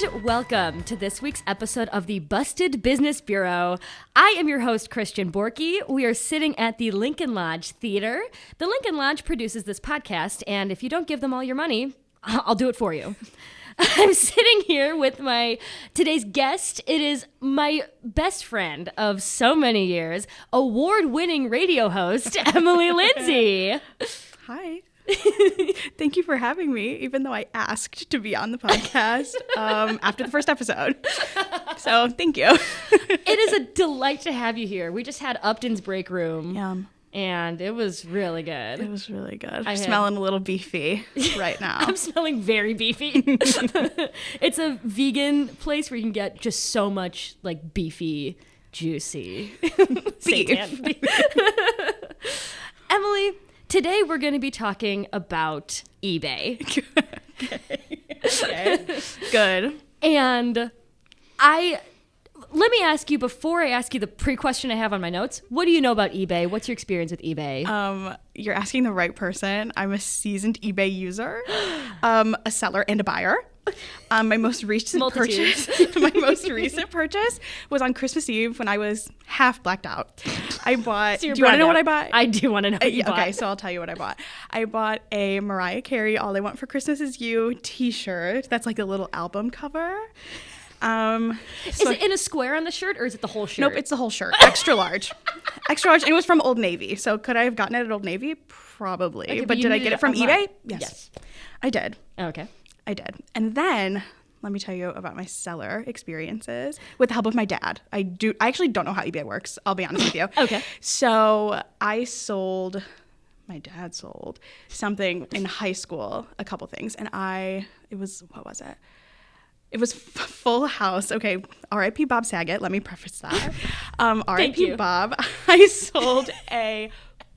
And welcome to this week's episode of the Busted Business Bureau. I am your host, Christian Borky. We are sitting at the Lincoln Lodge Theater. The Lincoln Lodge produces this podcast, and if you don't give them all your money, I'll do it for you. I'm sitting here with today's guest. It is my best friend of so many years, award-winning radio host, Emily Lindsey. Hi. Thank you for having me, even though I asked to be on the podcast after the first episode. So thank you. It is a delight to have you here. We just had Upton's Break Room. Yum. And it was really good. It was really good. I'm smelling a little beefy right now. I'm smelling very beefy. It's a vegan place where you can get just so much like beefy, juicy beef. Emily, today we're going to be talking about eBay. Okay. Good. And let me ask you, before I ask you the pre-question I have on my notes, what do you know about eBay? What's your experience with eBay? You're asking the right person. I'm a seasoned eBay user, a seller and a buyer. My most recent purchase was on Christmas Eve when I was half blacked out. I bought. So do you want to know what I bought? I do want to know what you bought. Okay, so I'll tell you what I bought. I bought a Mariah Carey "All I Want for Christmas Is You" T-shirt. That's like a little album cover. Is it in a square on the shirt, or is it the whole shirt? Nope, it's the whole shirt. Extra large. Extra large. And it was from Old Navy. So could I have gotten it at Old Navy? Probably. Okay, but did I get it from eBay? Yes. I did. Okay. I did. And then let me tell you about my seller experiences with the help of my dad. I actually don't know how eBay works. I'll be honest with you. Okay. So my dad sold something in high school, a couple things. And what was it? It was Full House. Okay, R.I.P. Bob Saget. Let me preface that. R.I.P. Bob. I sold a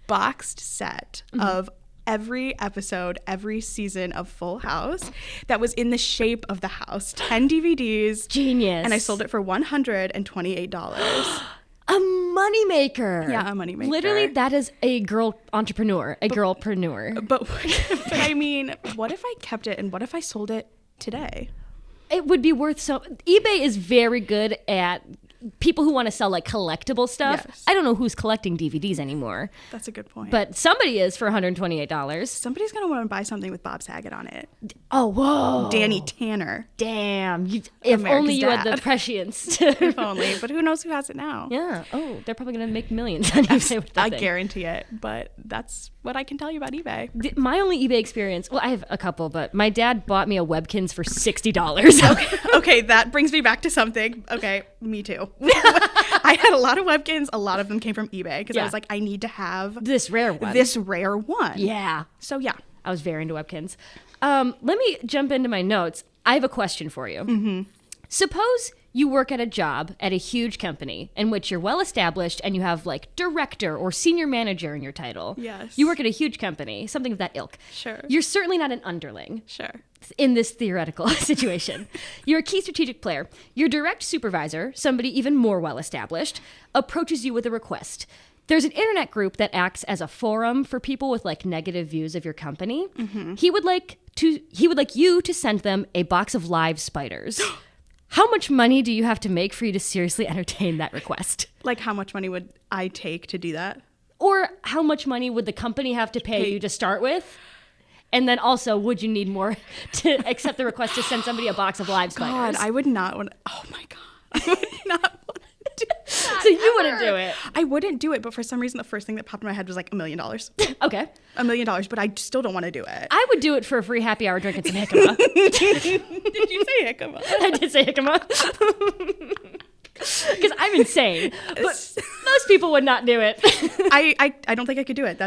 boxed set of every episode, every season of Full House that was in the shape of the house. 10 DVDs. Genius. And I sold it for $128. A moneymaker. Yeah, a moneymaker. Literally, that is a girl entrepreneur, girlpreneur. But I mean, what if I kept it and what if I sold it today? It would be worth so. eBay is very good at people who want to sell like collectible stuff. Yes. I don't know who's collecting DVDs anymore. That's a good point. But somebody is for $128. Somebody's going to want to buy something with Bob Saget on it. Oh, whoa. Danny Tanner. Damn. If America's only you dad. had the prescience. If only. But who knows who has it now? Yeah. Oh, they're probably going to make millions on eBay with that I thing. guarantee it. But that's what I can tell you about eBay. My only eBay experience, well, I have a couple, but my dad bought me a Webkins for $60. Okay, that brings me back to something. Okay, me too. I had a lot of Webkins. A lot of them came from eBay because I was like, I need to have This rare one. Yeah. So yeah. I was very into Webkins. Let me jump into my notes. I have a question for you. Mm-hmm. Suppose you work at a job at a huge company in which you're well established and you have like director or senior manager in your title. Yes. You work at a huge company, something of that ilk. Sure. You're certainly not an underling. Sure. In this theoretical situation. You're a key strategic player. Your direct supervisor, somebody even more well established, approaches you with a request. There's an internet group that acts as a forum for people with like negative views of your company. Mm-hmm. He would like you to send them a box of live spiders. How much money do you have to make for you to seriously entertain that request? Like, how much money would I take to do that? Or how much money would the company have to pay you to start with? And then also, would you need more to accept the request to send somebody a box of live spiders? God, I would not want to. Oh my God. I would not want to do that. So you wouldn't do it? I wouldn't do it, but for some reason, the first thing that popped in my head was like $1 million. Okay. $1 million, but I still don't want to do it. I would do it for a free happy hour drinking some jicama. Did you say jicama? I did say jicama. Because I'm insane, but most people would not do it. I don't think I could do it.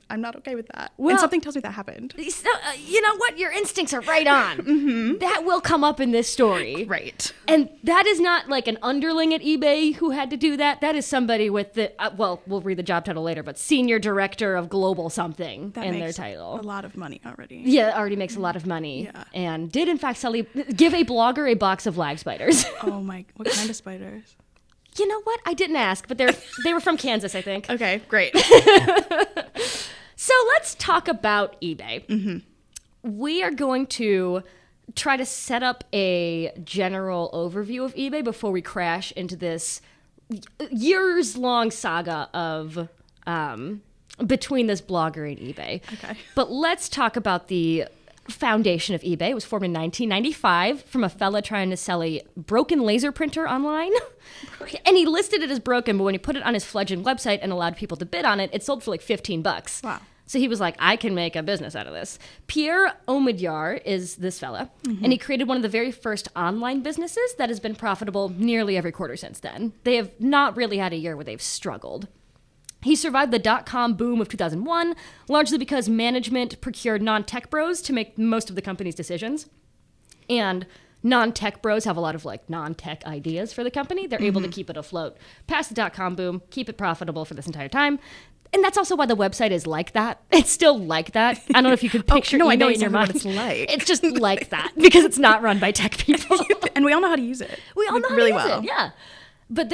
I'm not okay with that. Well, and something tells me that happened. So, you know what? Your instincts are right on. Mm-hmm. That will come up in this story. Right. And that is not like an underling at eBay who had to do that. That is somebody with the, well, we'll read the job title later, but senior director of global something that in makes their title. A lot of money already. Yeah, it already makes a lot of money. Yeah. And did in fact give a blogger a box of live spiders. Oh my, what kind of spiders? You know what? I didn't ask, but they were from Kansas, I think. Okay, great. So let's talk about eBay. Mm-hmm. We are going to try to set up a general overview of eBay before we crash into this years-long saga of between this blogger and eBay. Okay. But let's talk about the foundation of eBay. It was formed in 1995 from a fella trying to sell a broken laser printer online. And he listed it as broken, but when he put it on his fledgling website and allowed people to bid on it, it sold for like $15. Wow. So he was like, I can make a business out of this. Pierre Omidyar is this fella, and he created one of the very first online businesses that has been profitable nearly every quarter since then. They have not really had a year where they've struggled. He survived the dot-com boom of 2001, largely because management procured non-tech bros to make most of the company's decisions. And non-tech bros have a lot of like non-tech ideas for the company. They're able to keep it afloat past the dot-com boom, keep it profitable for this entire time. And that's also why the website is like that. It's still like that. I don't know if you could picture eBay I know in your mind. what it's like. It's just like that because it's not run by tech people. And we all know how to use it. We all know how really to use well. it, yeah. But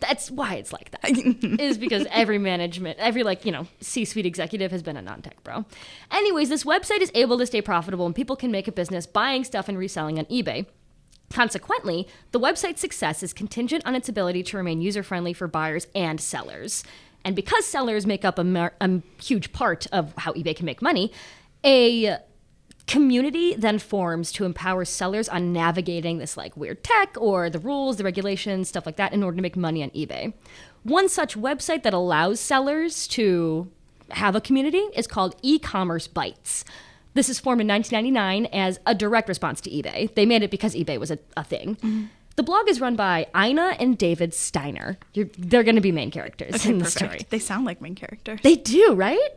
that's why it's like that. Is because every C-suite executive has been a non-tech bro. Anyways, this website is able to stay profitable and people can make a business buying stuff and reselling on eBay. Consequently, the website's success is contingent on its ability to remain user-friendly for buyers and sellers. And because sellers make up a huge part of how eBay can make money, a community then forms to empower sellers on navigating this like weird tech or the rules, the regulations, stuff like that in order to make money on eBay. One such website that allows sellers to have a community is called eCommerceBytes. This is formed in 1999 as a direct response to eBay. They made it because eBay was a thing. Mm-hmm. The blog is run by Ina and David Steiner. They're going to be main characters in the story. They sound like main characters. They do, right?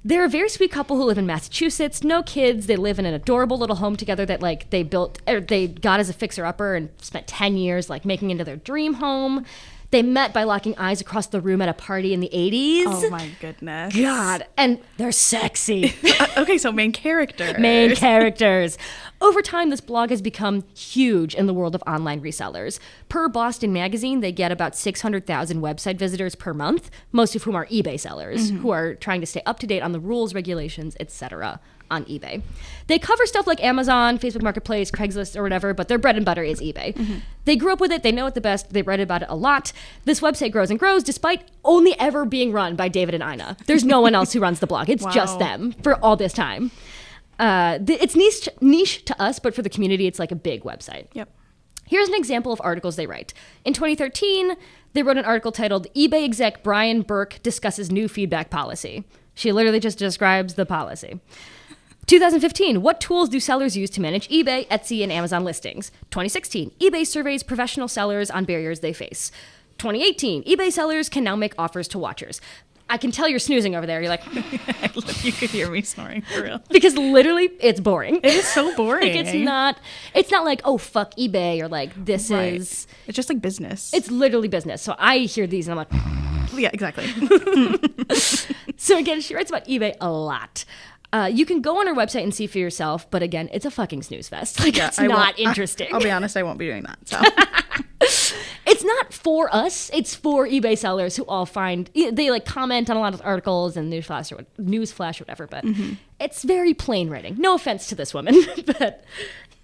They're a very sweet couple who live in Massachusetts. No kids. They live in an adorable little home together that like they got as a fixer-upper and spent 10 years like making into their dream home. They met by locking eyes across the room at a party in the 80s. Oh my goodness. God. And they're sexy. Okay, so main characters. Main characters. Over time, this blog has become huge in the world of online resellers. Per Boston Magazine, they get about 600,000 website visitors per month, most of whom are eBay sellers who are trying to stay up to date on the rules, regulations, etc. on eBay. They cover stuff like Amazon, Facebook Marketplace, Craigslist, or whatever, but their bread and butter is eBay. They grew up with it. They know it the best. They write about it a lot. This website grows and grows despite only ever being run by David and Ina. There's no one else who runs the blog. It's just them for all this time. It's niche to us, but for the community, it's like a big website. Yep. Here's an example of articles they write. In 2013, they wrote an article titled eBay exec Brian Burke discusses new feedback policy. She literally just describes the policy. 2015, what tools do sellers use to manage eBay, Etsy, and Amazon listings? 2016, eBay surveys professional sellers on barriers they face. 2018, eBay sellers can now make offers to watchers. I can tell you're snoozing over there. You're like... You could hear me snoring, for real. Because literally, it's boring. It is so boring. Like, it's not like, oh, fuck eBay, or like, this is... It's just like business. It's literally business. So I hear these and I'm like... Yeah, exactly. So again, she writes about eBay a lot. You can go on her website and see for yourself, but again, it's a fucking snooze fest. Like, it's not interesting. I'll be honest, I won't be doing that. So. It's not for us. It's for eBay sellers who all they like comment on a lot of articles and newsflash or whatever, but it's very plain writing. No offense to this woman, but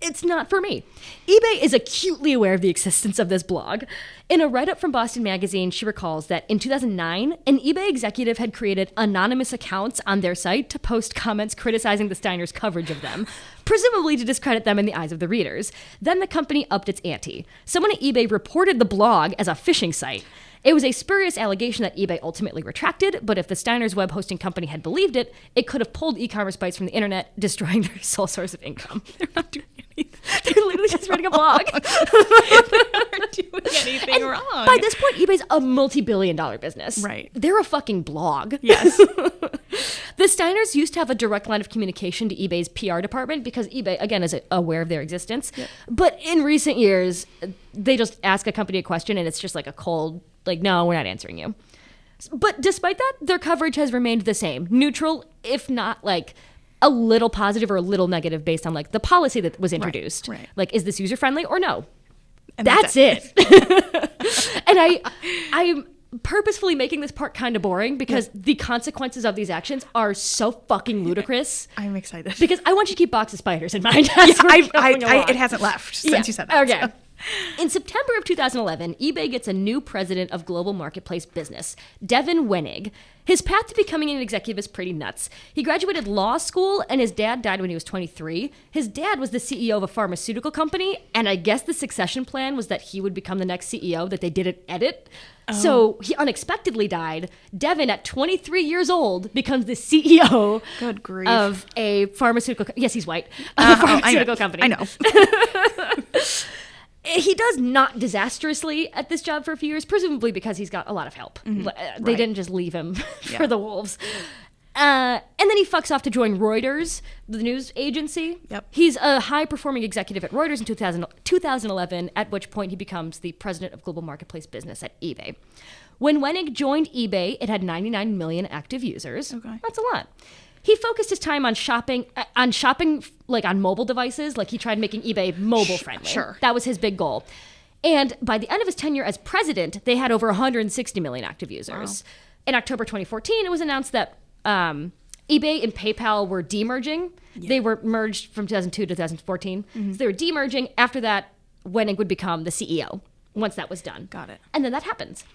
it's not for me. eBay is acutely aware of the existence of this blog. In a write-up from Boston Magazine, she recalls that in 2009, an eBay executive had created anonymous accounts on their site to post comments criticizing the Steiners' coverage of them, presumably to discredit them in the eyes of the readers. Then the company upped its ante. Someone at eBay reported the blog as a phishing site. It was a spurious allegation that eBay ultimately retracted, but if the Steiners' web hosting company had believed it, it could have pulled eCommerceBytes from the internet, destroying their sole source of income. They're not doing anything. They're literally just writing a blog. They aren't doing anything wrong. By this point, eBay's a multi-billion-dollar business. Right. They're a fucking blog. Yes. The Steiners used to have a direct line of communication to eBay's PR department because eBay, again, is aware of their existence. Yep. But in recent years, they just ask a company a question and it's just like a cold, like, no, we're not answering you. But despite that, their coverage has remained the same. Neutral, if not like a little positive or a little negative based on like the policy that was introduced. Right. Like, is this user-friendly or no? And That's it. And purposefully making this part kind of boring because the consequences of these actions are so fucking ludicrous. I'm excited. Because I want you to keep Box of Spiders in mind. It hasn't left since you said that. Okay. So. In September of 2011, eBay gets a new president of global marketplace business, Devin Wenig. His path to becoming an executive is pretty nuts. He graduated law school, and his dad died when he was 23. His dad was the CEO of a pharmaceutical company, and I guess the succession plan was that he would become the next CEO that they didn't edit. Oh. So he unexpectedly died. Devin, at 23 years old, becomes the CEO Good grief. Of a pharmaceutical... Yes, he's white. Of a pharmaceutical company. I know. He does not disastrously at this job for a few years, presumably because he's got a lot of help. They didn't just leave him for the wolves. And then he fucks off to join Reuters, the news agency. Yep. He's a high-performing executive at Reuters in 2011, at which point he becomes the president of global marketplace business at eBay. When Wenig joined eBay, it had 99 million active users. Okay. That's a lot. He focused his time on shopping like on mobile devices. Like he tried making eBay mobile friendly. Sure. That was his big goal. And by the end of his tenure as president, they had over 160 million active users. Wow. In October 2014, it was announced that eBay and PayPal were demerging. Yeah. They were merged from 2002 to 2014. Mm-hmm. So they were demerging. After that, Wenig would become the CEO once that was done. Got it. And then that happens.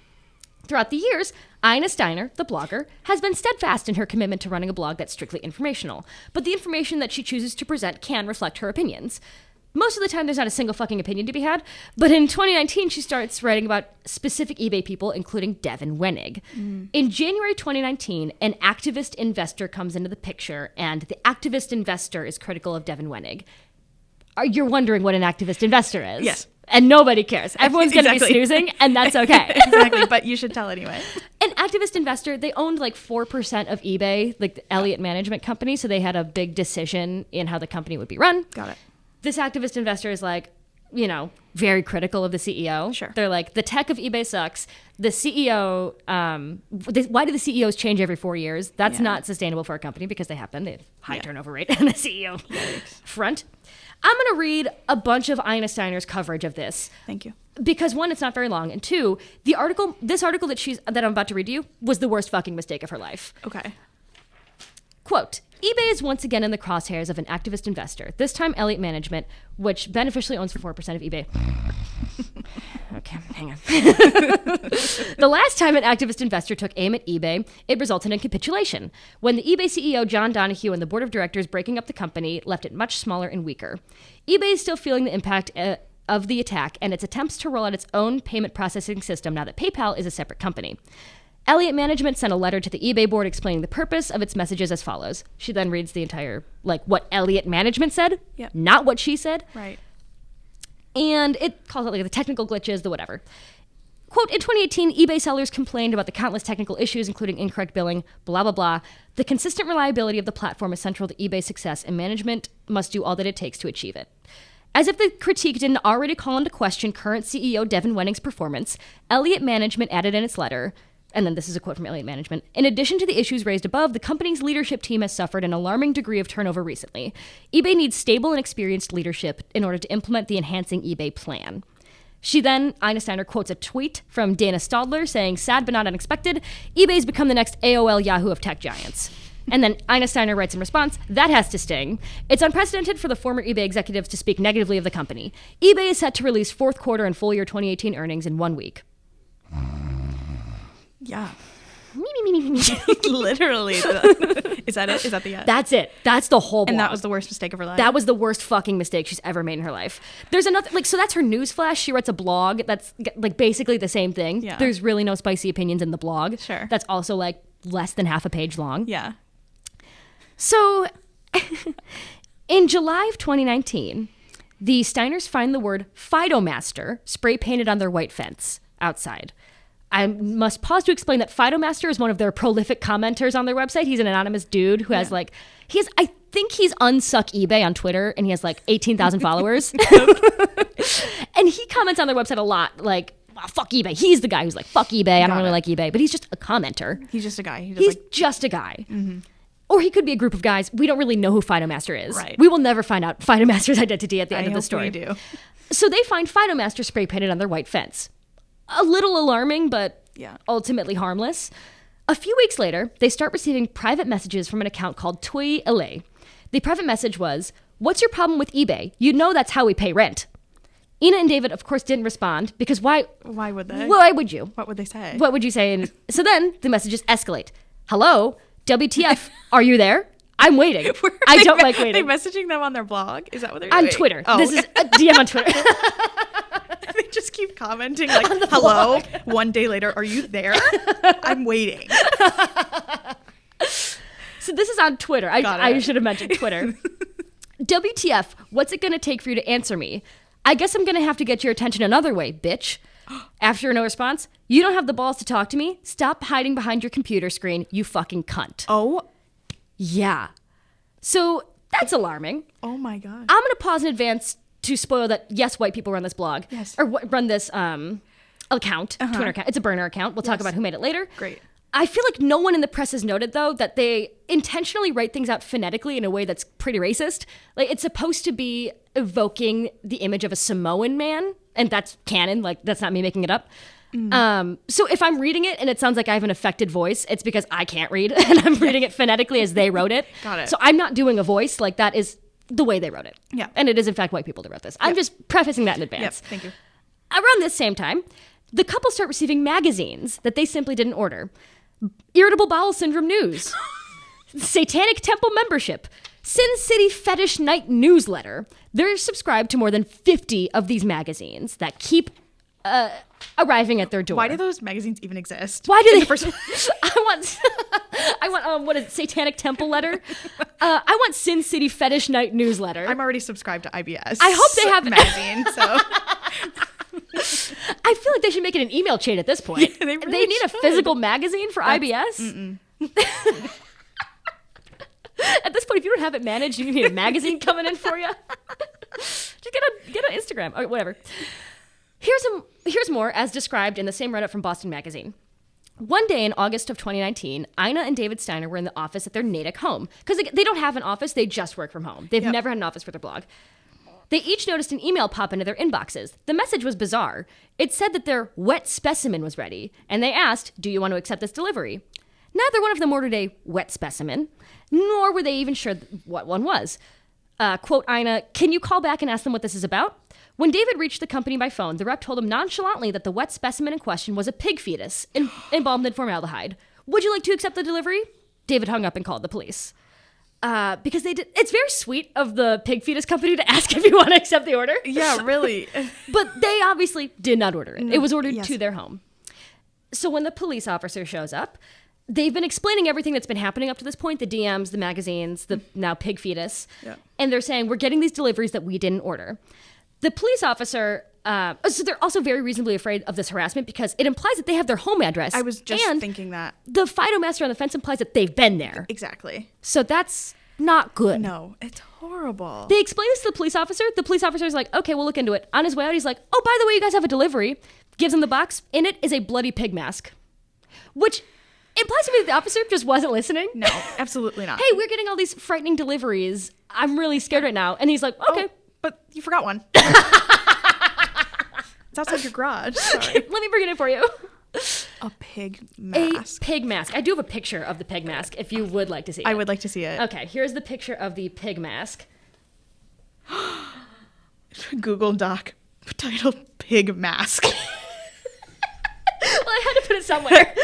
Throughout the years, Ina Steiner, the blogger, has been steadfast in her commitment to running a blog that's strictly informational. But the information that she chooses to present can reflect her opinions. Most of the time, there's not a single fucking opinion to be had. But in 2019, she starts writing about specific eBay people, including Devin Wenig. In January 2019, an activist investor comes into the picture, and the activist investor is critical of Devin Wenig. You're wondering what an activist investor is? Yes. And nobody cares. Everyone's going to be snoozing, and that's okay. Exactly, but you should tell anyway. An activist investor, they owned like 4% of eBay, like the Elliott Management Company, so they had a big decision in how the company would be run. Got it. This activist investor is like, very critical of the CEO. Sure. They're like, the tech of eBay sucks. The CEO, why do the CEOs change every 4 years? That's not sustainable for a company because they happen. They have high turnover rate on the CEO front. I'm going to read a bunch of Ina Steiner's coverage of this. Thank you. Because one, it's not very long, and two, this article that I'm about to read to you was the worst fucking mistake of her life. Okay. Quote, eBay is once again in the crosshairs of an activist investor, this time Elliott Management, which beneficially owns 4% of eBay. Okay, hang on. The last time an activist investor took aim at eBay, it resulted in capitulation, when the eBay CEO John Donohue and the board of directors breaking up the company left it much smaller and weaker. eBay is still feeling the impact of the attack and its attempts to roll out its own payment processing system now that PayPal is a separate company. Elliott Management sent a letter to the eBay board explaining the purpose of its messages as follows. She then reads the entire, what Elliott Management said, not what she said. Right. And it calls out the technical glitches, the whatever. Quote, in 2018, eBay sellers complained about the countless technical issues, including incorrect billing, blah, blah, blah. The consistent reliability of the platform is central to eBay's success, and management must do all that it takes to achieve it. As if the critique didn't already call into question current CEO Devin Wenig's performance, Elliott Management added in its letter, and then this is a quote from Elliott Management, in addition to the issues raised above, the company's leadership team has suffered an alarming degree of turnover recently. eBay needs stable and experienced leadership in order to implement the Enhancing eBay plan. She then, Ina Steiner, quotes a tweet from Dana Stadler saying, sad but not unexpected, eBay's become the next AOL Yahoo of tech giants. And then Ina Steiner writes in response, that has to sting. It's unprecedented for the former eBay executives to speak negatively of the company. eBay is set to release fourth quarter and full year 2018 earnings in 1 week. Yeah. Literally. Is that it? Is that the end? That's it. That's the whole blog. And that was the worst mistake of her life? That was the worst fucking mistake she's ever made in her life. There's another, so that's her news flash. She writes a blog that's basically the same thing. Yeah. There's really no spicy opinions in the blog. Sure. That's also less than half a page long. Yeah. So in July of 2019, the Steiners find the word Fidomaster spray painted on their white fence outside. I must pause to explain that Fidomaster is one of their prolific commenters on their website. He's an anonymous dude who has I think he's unsuck eBay on Twitter, and he has 18,000 followers. And he comments on their website a lot, fuck eBay. He's the guy who's fuck eBay. I don't really like eBay, but he's just a commenter. He's just a guy. He's just a guy. Mm-hmm. Or he could be a group of guys. We don't really know who Fidomaster is. Right. We will never find out Fidomaster's identity at the end of the story. We do. So they find Fidomaster spray painted on their white fence. A little alarming, but Yeah. ultimately harmless. A few weeks later, they start receiving private messages from an account called Toy LA. The private message was, "What's your problem with eBay? You know that's how we pay rent." Ina and David, of course, didn't respond because why? Why would they? Why would you? What would they say? What would you say? And so then the messages escalate. "Hello, WTF? Are you there? I'm waiting. I don't like waiting." Are they messaging them on their blog? Is that what they're On doing? Twitter. Oh. This is a DM on Twitter. They just keep commenting like, "Hello." One day later, "Are you there? I'm waiting." So this is on Twitter. I should have mentioned Twitter. "WTF, what's it going to take for you to answer me? I guess I'm going to have to get your attention another way, bitch." After no response, "You don't have the balls to talk to me? Stop hiding behind your computer screen, you fucking cunt." Oh. Yeah. So that's alarming. Oh my God. I'm going to pause in advance to spoil that, yes, white people run this blog. Yes. Or run this account, Twitter account. It's a burner account. We'll talk about who made it later. Great. I feel like no one in the press has noted, though, that they intentionally write things out phonetically in a way that's pretty racist. Like, it's supposed to be evoking the image of a Samoan man, and that's canon. Like, that's not me making it up. So if I'm reading it and it sounds like I have an affected voice, it's because I can't read, and I'm reading it phonetically as they wrote it. Got it. So I'm not doing a voice. Like, that is the way they wrote it. Yeah. And it is, in fact, white people that wrote this. I'm just prefacing that in advance. Yep. Thank you. Around this same time, the couple start receiving magazines that they simply didn't order. Irritable bowel syndrome news, Satanic Temple membership, Sin City Fetish Night newsletter. They're subscribed to more than 50 of these magazines that keep arriving at their door. Why do those magazines even exist? Why do they? I want what is it, Satanic Temple letter? I want Sin City Fetish Night newsletter. I'm already subscribed to IBS. I hope they have magazine. So I feel like they should make it an email chain at this point. Yeah, they really need should. a physical magazine for IBS. At this point, if you don't have it managed, you need a magazine coming in for you. Just get on Instagram or whatever. Here's more as described in the same write-up from Boston Magazine. One day in August of 2019, Ina and David Steiner were in the office at their Natick home. Because they don't have an office, they just work from home. They've never had an office for their blog. They each noticed an email pop into their inboxes. The message was bizarre. It said that their wet specimen was ready, and they asked, "Do you want to accept this delivery?" Neither one of them ordered a wet specimen, nor were they even sure what one was. Quote Ina, "Can you call back and ask them what this is about?" When David reached the company by phone, the rep told him nonchalantly that the wet specimen in question was a pig fetus embalmed in formaldehyde. "Would you like to accept the delivery?" David hung up and called the police. Because they did. It's very sweet of the pig fetus company to ask if you want to accept the order. yeah, really. But they obviously did not order it. It was ordered to Yes. their home. So when the police officer shows up, they've been explaining everything that's been happening up to this point, the DMs, the magazines, the now pig fetus. Yeah. And they're saying, we're getting these deliveries that we didn't order. The police officer, so they're also very reasonably afraid of this harassment because it implies that they have their home address. I was just and thinking that. the phytomaster on the fence implies that they've been there. Exactly. So that's not good. No, it's horrible. They explain this to the police officer. The police officer is like, "Okay, we'll look into it." On his way out, he's like, "Oh, by the way, you guys have a delivery." Gives him the box. In it is a bloody pig mask, which implies to me that the officer just wasn't listening. No, absolutely not. Hey, we're getting all these frightening deliveries. I'm really scared right now. And he's like, "Okay, Oh, but you forgot one. It's outside your garage. Sorry. let me bring it in for you." A pig mask. A pig mask. I do have a picture of the pig mask if you would like to see it. I would like to see it. Okay, here's the picture of the pig mask. Google Doc title pig mask. Well, I had to put it somewhere.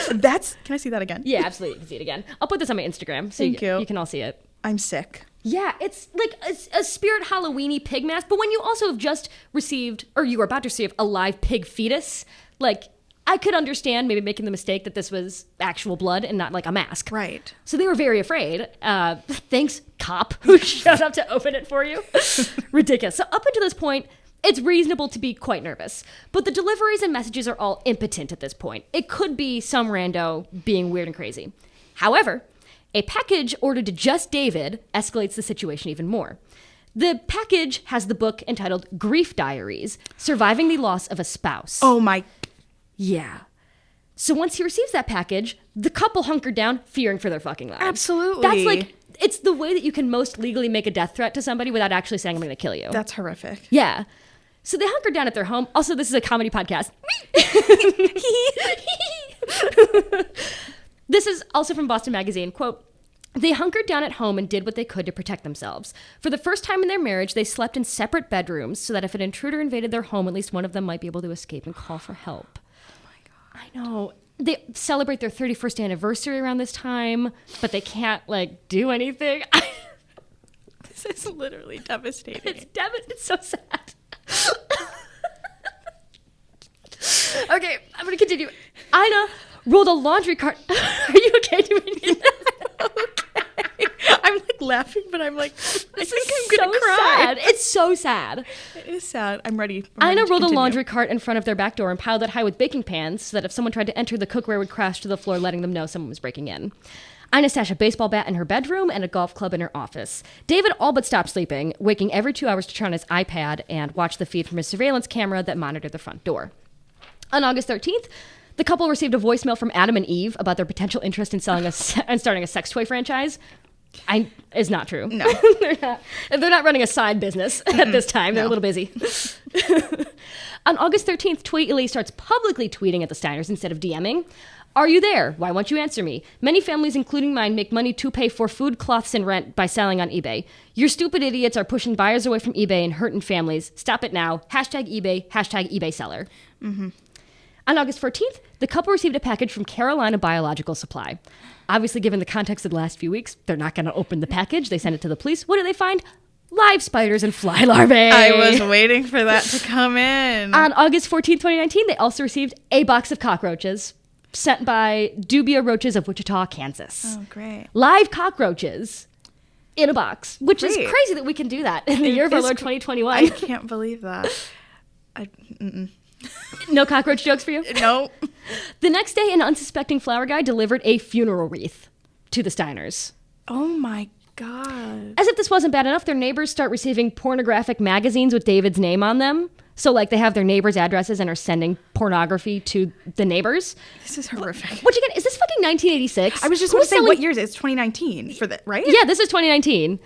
Can I see that again? Yeah, absolutely. You can see it again. I'll put this on my Instagram so Thank you. you can all see it. I'm sick. Yeah, it's like a spirit Halloween-y pig mask, but when you also have just received, or you were about to receive, a live pig fetus, like, I could understand maybe making the mistake that this was actual blood and not like a mask. Right. So they were very afraid. Thanks, cop, who showed up to open it for you. Ridiculous. So up until this point, it's reasonable to be quite nervous. But the deliveries and messages are all impotent at this point. It could be some rando being weird and crazy. However, a package ordered to just David escalates the situation even more. The package has the book entitled Grief Diaries, Surviving the Loss of a Spouse. Oh my. Yeah. So once he receives that package, the couple hunkered down, fearing for their fucking lives. Absolutely. That's like, it's the way that you can most legally make a death threat to somebody without actually saying, "I'm going to kill you." That's horrific. Yeah. So they hunkered down at their home. Also, this is a comedy podcast. This is also from Boston Magazine. Quote, they hunkered down at home and did what they could to protect themselves. For the first time in their marriage, they slept in separate bedrooms so that if an intruder invaded their home, at least one of them might be able to escape and call for help. Oh my God. I know. They celebrate their 31st anniversary around this time, but they can't, like, do anything. This is literally devastating. It's so sad. Okay, I'm going to continue. Ina rolled a laundry cart. Are you okay? Do we need that? Okay. I'm like laughing, but I'm like, I think I'm going to so cry. sad. It's so sad. It is sad. I'm ready. Ina rolled a laundry cart in front of their back door and piled it high with baking pans so that if someone tried to enter, the cookware would crash to the floor, letting them know someone was breaking in. Ina stashed a baseball bat in her bedroom and a golf club in her office. David all but stopped sleeping, waking every 2 hours to turn on his iPad and watch the feed from his surveillance camera that monitored the front door. On August 13th, the couple received a voicemail from Adam and Eve about their potential interest in selling and starting a sex toy franchise. Is not true. No. They're not running a side business at this time. They're a little busy. On August 13th, Tweet Ellie starts publicly tweeting at the Steiners instead of DMing. Are you there? Why won't you answer me? Many families, including mine, make money to pay for food, cloths, and rent by selling on eBay. Your stupid idiots are pushing buyers away from eBay and hurting families. Stop it now. #eBay, #eBay seller. Mm-hmm. On August 14th, the couple received a package from Carolina Biological Supply. Obviously, given the context of the last few weeks, they're not going to open the package. They send it to the police. What do they find? Live spiders and fly larvae. I was waiting for that to come in. On August 14th, 2019, they also received a box of cockroaches sent by Dubia Roaches of Wichita, Kansas. Oh, great. Live cockroaches in a box, which is Great. crazy that we can do that in the year of our Lord 2021. I can't believe that. No cockroach jokes for you? No. The next day, an unsuspecting flower guy delivered a funeral wreath to the Steiners. Oh my God. As if this wasn't bad enough, their neighbors start receiving pornographic magazines with David's name on them. So, like, they have their neighbors' addresses and are sending pornography to the neighbors. This is horrific. Which, again, is this fucking 1986? I was just going to say, what year is it? It's 2019 for the, right? Yeah, this is 2019.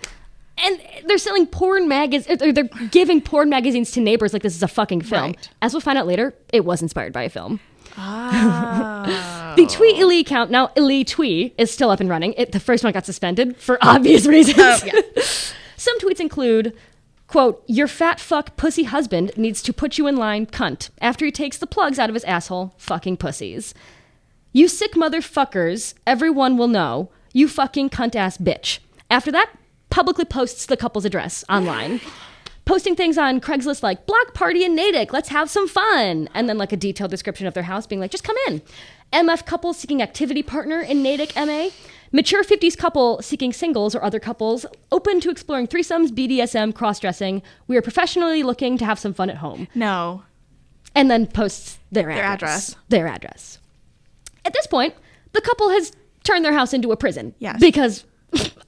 And they're selling porn magazines, they're giving porn magazines to neighbors like this is a fucking film. Right. As we'll find out later, it was inspired by a film. Oh. The Tweet Ellie account, now Ellie Twee, is still up and running. The first one got suspended for obvious reasons. Yeah. Some tweets include, quote, your fat fuck pussy husband needs to put you in line, cunt, after he takes the plugs out of his asshole, fucking pussies. You sick motherfuckers, everyone will know, you fucking cunt ass bitch. After that, publicly posts the couple's address online. Posting things on Craigslist like, block party in Natick, let's have some fun. And then like a detailed description of their house being like, just come in. MF couple seeking activity partner in Natick, MA. Mature 50s couple seeking singles or other couples, open to exploring threesomes, BDSM, cross-dressing. We are professionally looking to have some fun at home. No. And then posts their address. Their address. At this point, the couple has turned their house into a prison. Yes. Because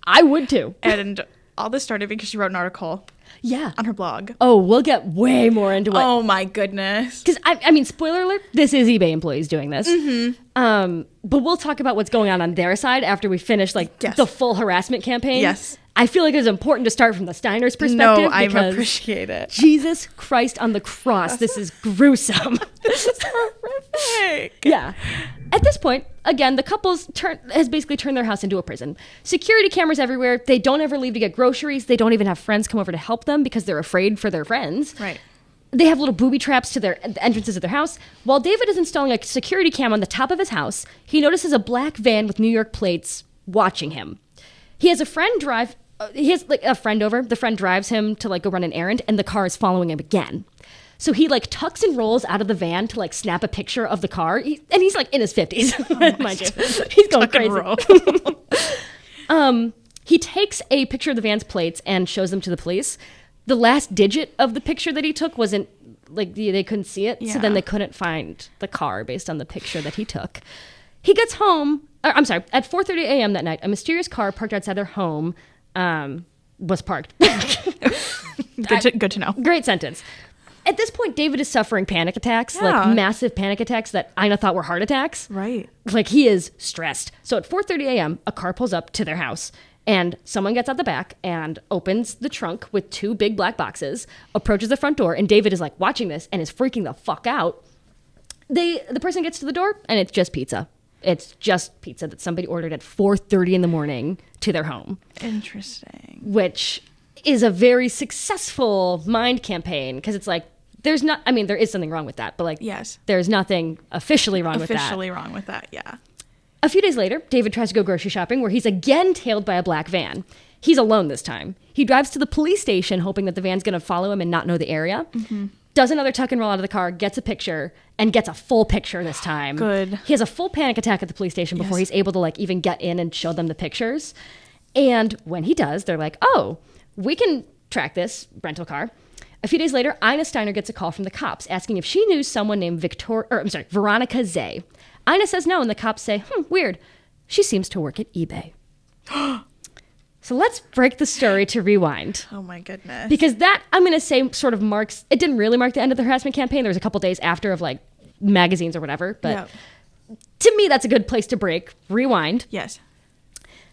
I would too. And all this started because she wrote an article Yeah. on her blog. Oh, we'll get way more into it. Oh my goodness. Because, I mean, spoiler alert, this is eBay employees doing this. Mm-hmm. But we'll talk about what's going on their side after we finish, like, Yes. the full harassment campaign. Yes. I feel like it's important to start from the Steiner's perspective. No, I because appreciate it. Jesus Christ on the cross. This is gruesome. This is horrific. Yeah. At this point, again, the couple's has basically turned their house into a prison. Security cameras everywhere. They don't ever leave to get groceries. They don't even have friends come over to help them because they're afraid for their friends. Right. They have little booby traps to the entrances of their house. While David is installing a security cam on the top of his house, he notices a black van with New York plates watching him. He has a friend drive. He has like a friend over. The friend drives him to like go run an errand, and the car is following him again. So he like tucks and rolls out of the van to like snap a picture of the car, and he's like in his 50s, mind you. He's going crazy. He takes a picture of the van's plates and shows them to the police. The last digit of the picture that he took wasn't like they couldn't see it, so then they couldn't find the car based on the picture that he took. He gets home. At 4:30 a.m. that night, a mysterious car parked outside their home was parked. Good to know. Great sentence. At this point, David is suffering panic attacks, like massive panic attacks that Ina thought were heart attacks. Right. Like he is stressed. So at 4:30 a.m., a car pulls up to their house and someone gets out the back and opens the trunk with two big black boxes, approaches the front door, and David is like watching this and is freaking the fuck out. The person gets to the door, and it's just pizza. It's just pizza that somebody ordered at 4:30 in the morning to their home. Interesting. Which is a very successful mind campaign, because it's like, there is something wrong with that, but like, yes, there's nothing officially wrong with that. Officially wrong with that, yeah. A few days later, David tries to go grocery shopping, where he's again tailed by a black van. He's alone this time. He drives to the police station, hoping that the van's going to follow him and not know the area. Mm-hmm. Does another tuck and roll out of the car, gets a picture, and gets a full picture this time. Good. He has a full panic attack at the police station before he's able to like even get in and show them the pictures. And when he does, they're like, oh, we can track this rental car. A few days later, Ina Steiner gets a call from the cops asking if she knew someone named Veronica Zay. Ina says no, and the cops say, weird. She seems to work at eBay. So let's break the story to rewind. Oh my goodness. Because that, I'm going to say, sort of marks, it didn't really mark the end of the harassment campaign. There was a couple days after of like magazines or whatever. But to me, that's a good place to break. Rewind. Yes.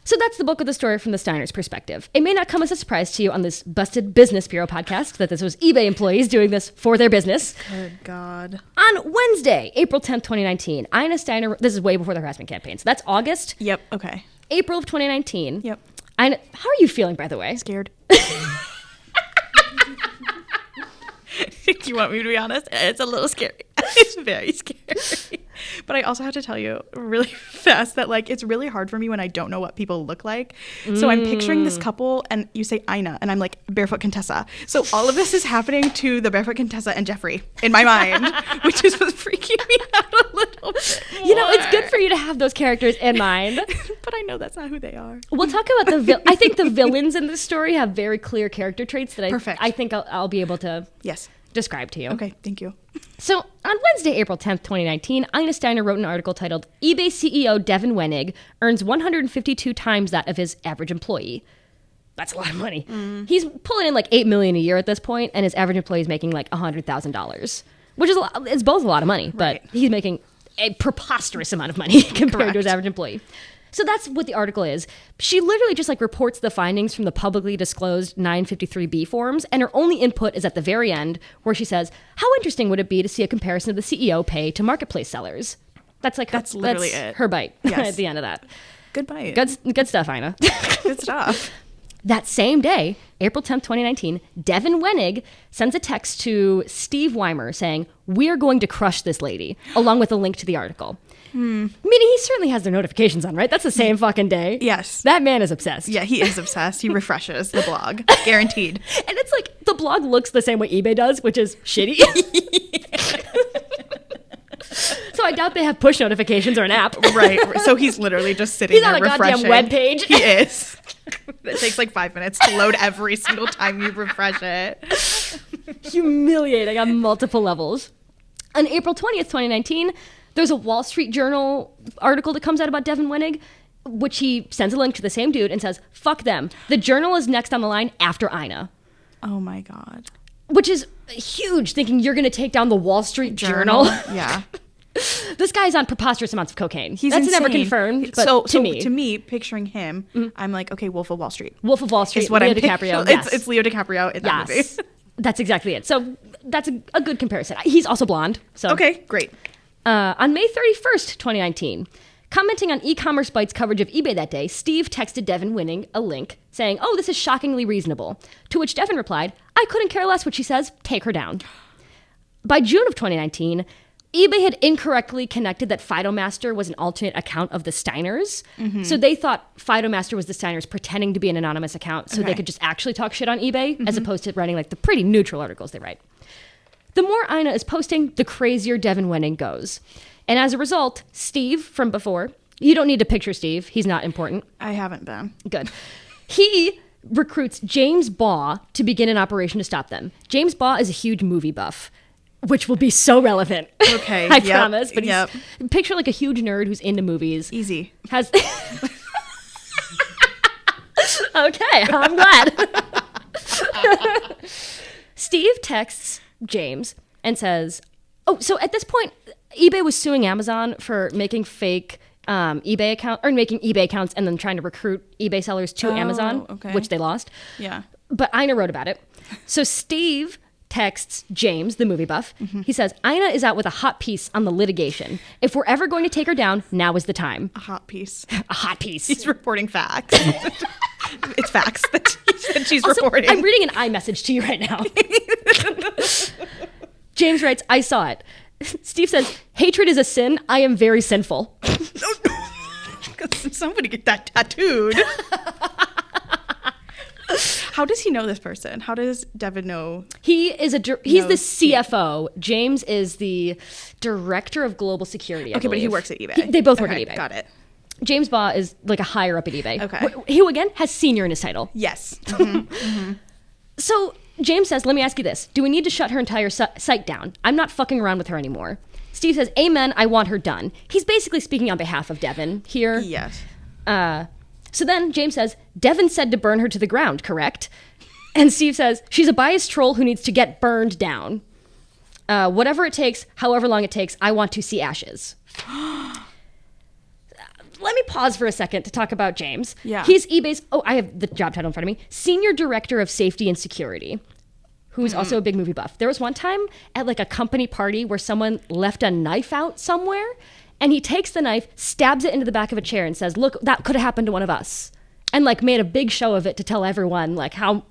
So that's the bulk of the story from the Steiner's perspective. It may not come as a surprise to you on this Busted Business Bureau podcast that this was eBay employees doing this for their business. Good God. On Wednesday, April 10th, 2019, Ina Steiner, this is way before the harassment campaign, so that's August. Yep, okay. April of 2019. Yep. Ina, how are you feeling, by the way? Scared. Do you want me to be honest? It's a little scary. It's very scary. But I also have to tell you really fast that like it's really hard for me when I don't know what people look like. So I'm picturing this couple and you say Ina and I'm like Barefoot Contessa. So all of this is happening to the Barefoot Contessa and Jeffrey in my mind, which is what's freaking me out a little bit more. You know, it's good for you to have those characters in mind. But I know that's not who they are. We'll talk about I think the villains in this story have very clear character traits that I think I'll be able to describe to you. Okay, thank you. So on Wednesday, April 10th, 2019, Ina Steiner wrote an article titled, eBay CEO Devin Wenig earns 152 times that of his average employee. That's a lot of money. He's pulling in like $8 million a year at this point, and his average employee is making like $100,000, which is it's both a lot of money, but he's making a preposterous amount of money compared to his average employee. So that's what the article is. She literally just like reports the findings from the publicly disclosed 953B forms, and her only input is at the very end, where she says, how interesting would it be to see a comparison of the CEO pay to marketplace sellers? That's literally it. Her bite at the end of that. Good bite. Good stuff, Ina. Good stuff. That same day, April 10th, 2019, Devin Wenig sends a text to Steve Weimer saying, we're going to crush this lady, along with a link to the article. Meaning he certainly has their notifications on, right? That's the same fucking day. Yes. That man is obsessed. Yeah, he is obsessed. He refreshes the blog. Guaranteed. And it's like the blog looks the same way eBay does, which is shitty. So I doubt they have push notifications or an app. Right. So he's literally just sitting there refreshing. He's on a goddamn web page. He is. It takes like 5 minutes to load every single time you refresh it. Humiliating on multiple levels. On April 20th, 2019, there's a Wall Street Journal article that comes out about Devin Wenig, which he sends a link to the same dude and says, fuck them. The Journal is next on the line after Ina. Oh my God. Which is huge, thinking you're going to take down the Wall Street Journal. Yeah. This guy's on preposterous amounts of cocaine. That's insane. Never confirmed, but to me, picturing him, I'm like, okay, Wolf of Wall Street. Wolf of Wall Street, is what Leo I'm DiCaprio. Yes. It's Leo DiCaprio in that movie. That's exactly it. So that's a good comparison. He's also blonde. So okay, great. On May 31st, 2019, commenting on eCommerceBytes coverage of eBay that day, Steve texted Devin Wenig a link saying, oh, this is shockingly reasonable. To which Devin replied, I couldn't care less what she says. Take her down. By June of 2019, eBay had incorrectly connected that Fidomaster was an alternate account of the Steiners. Mm-hmm. So they thought Fidomaster was the Steiners pretending to be an anonymous account so they could just actually talk shit on eBay as opposed to writing like the pretty neutral articles they write. The more Ina is posting, the crazier Devin Wenig goes. And as a result, Steve from before, you don't need to picture Steve. He's not important. I haven't been. Good. He recruits James Baugh to begin an operation to stop them. James Baugh is a huge movie buff, which will be so relevant. Okay. I promise. But picture like a huge nerd who's into movies. Easy. Okay, I'm glad. Steve texts James and says, so at this point, eBay was suing Amazon for making fake eBay accounts and then trying to recruit eBay sellers to Amazon, which they lost. Yeah. But Ina wrote about it. So Steve texts James, the movie buff. He says, Ina is out with a hot piece on the litigation. If we're ever going to take her down, now is the time. A hot piece. A hot piece. He's reporting facts. It's facts that she's Also, reporting. I'm reading an iMessage to you right now. James writes, I saw it. Steve says, hatred is a sin. I am very sinful. Somebody get that tattooed. How does he know this person? How does Devin know? He's the CFO. James is the director of global security. Okay, but he works at eBay. They both work at eBay. Got it. James Baugh is like a higher up at eBay. Okay. Who again has senior in his title. Yes. So James says, let me ask you this. Do we need to shut her entire site down? I'm not fucking around with her anymore. Steve says, amen, I want her done. He's basically speaking on behalf of Devin here. Yes. So then James says, Devin said to burn her to the ground, correct? And Steve says, she's a biased troll who needs to get burned down. Whatever it takes, however long it takes, I want to see ashes. Let me pause for a second to talk about James. Yeah. He's eBay's, I have the job title in front of me, Senior Director of Safety and Security, who's also a big movie buff. There was one time at like a company party where someone left a knife out somewhere, and he takes the knife, stabs it into the back of a chair and says, look, that could have happened to one of us. And like made a big show of it to tell everyone like how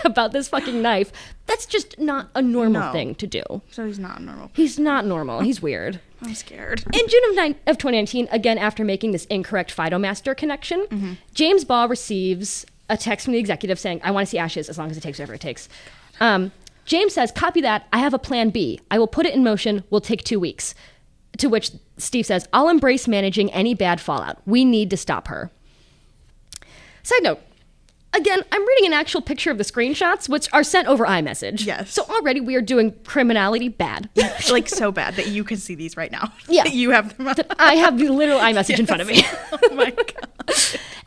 about this fucking knife. That's just not a normal thing to do. So he's not normal. He's not normal. He's weird. I'm scared. In June of 2019, again after making this incorrect Fidomaster connection, James Baugh receives a text from the executive saying, I want to see ashes as long as it takes whatever it takes. James says, copy that. I have a plan B. I will put it in motion. Will take 2 weeks. To which Steve says, I'll embrace managing any bad fallout. We need to stop her. Side note, again, I'm reading an actual picture of the screenshots, which are sent over iMessage. Yes. So already we are doing criminality bad. Like so bad that you can see these right now. Yeah. You have them. I have the literal iMessage in front of me. Oh my God.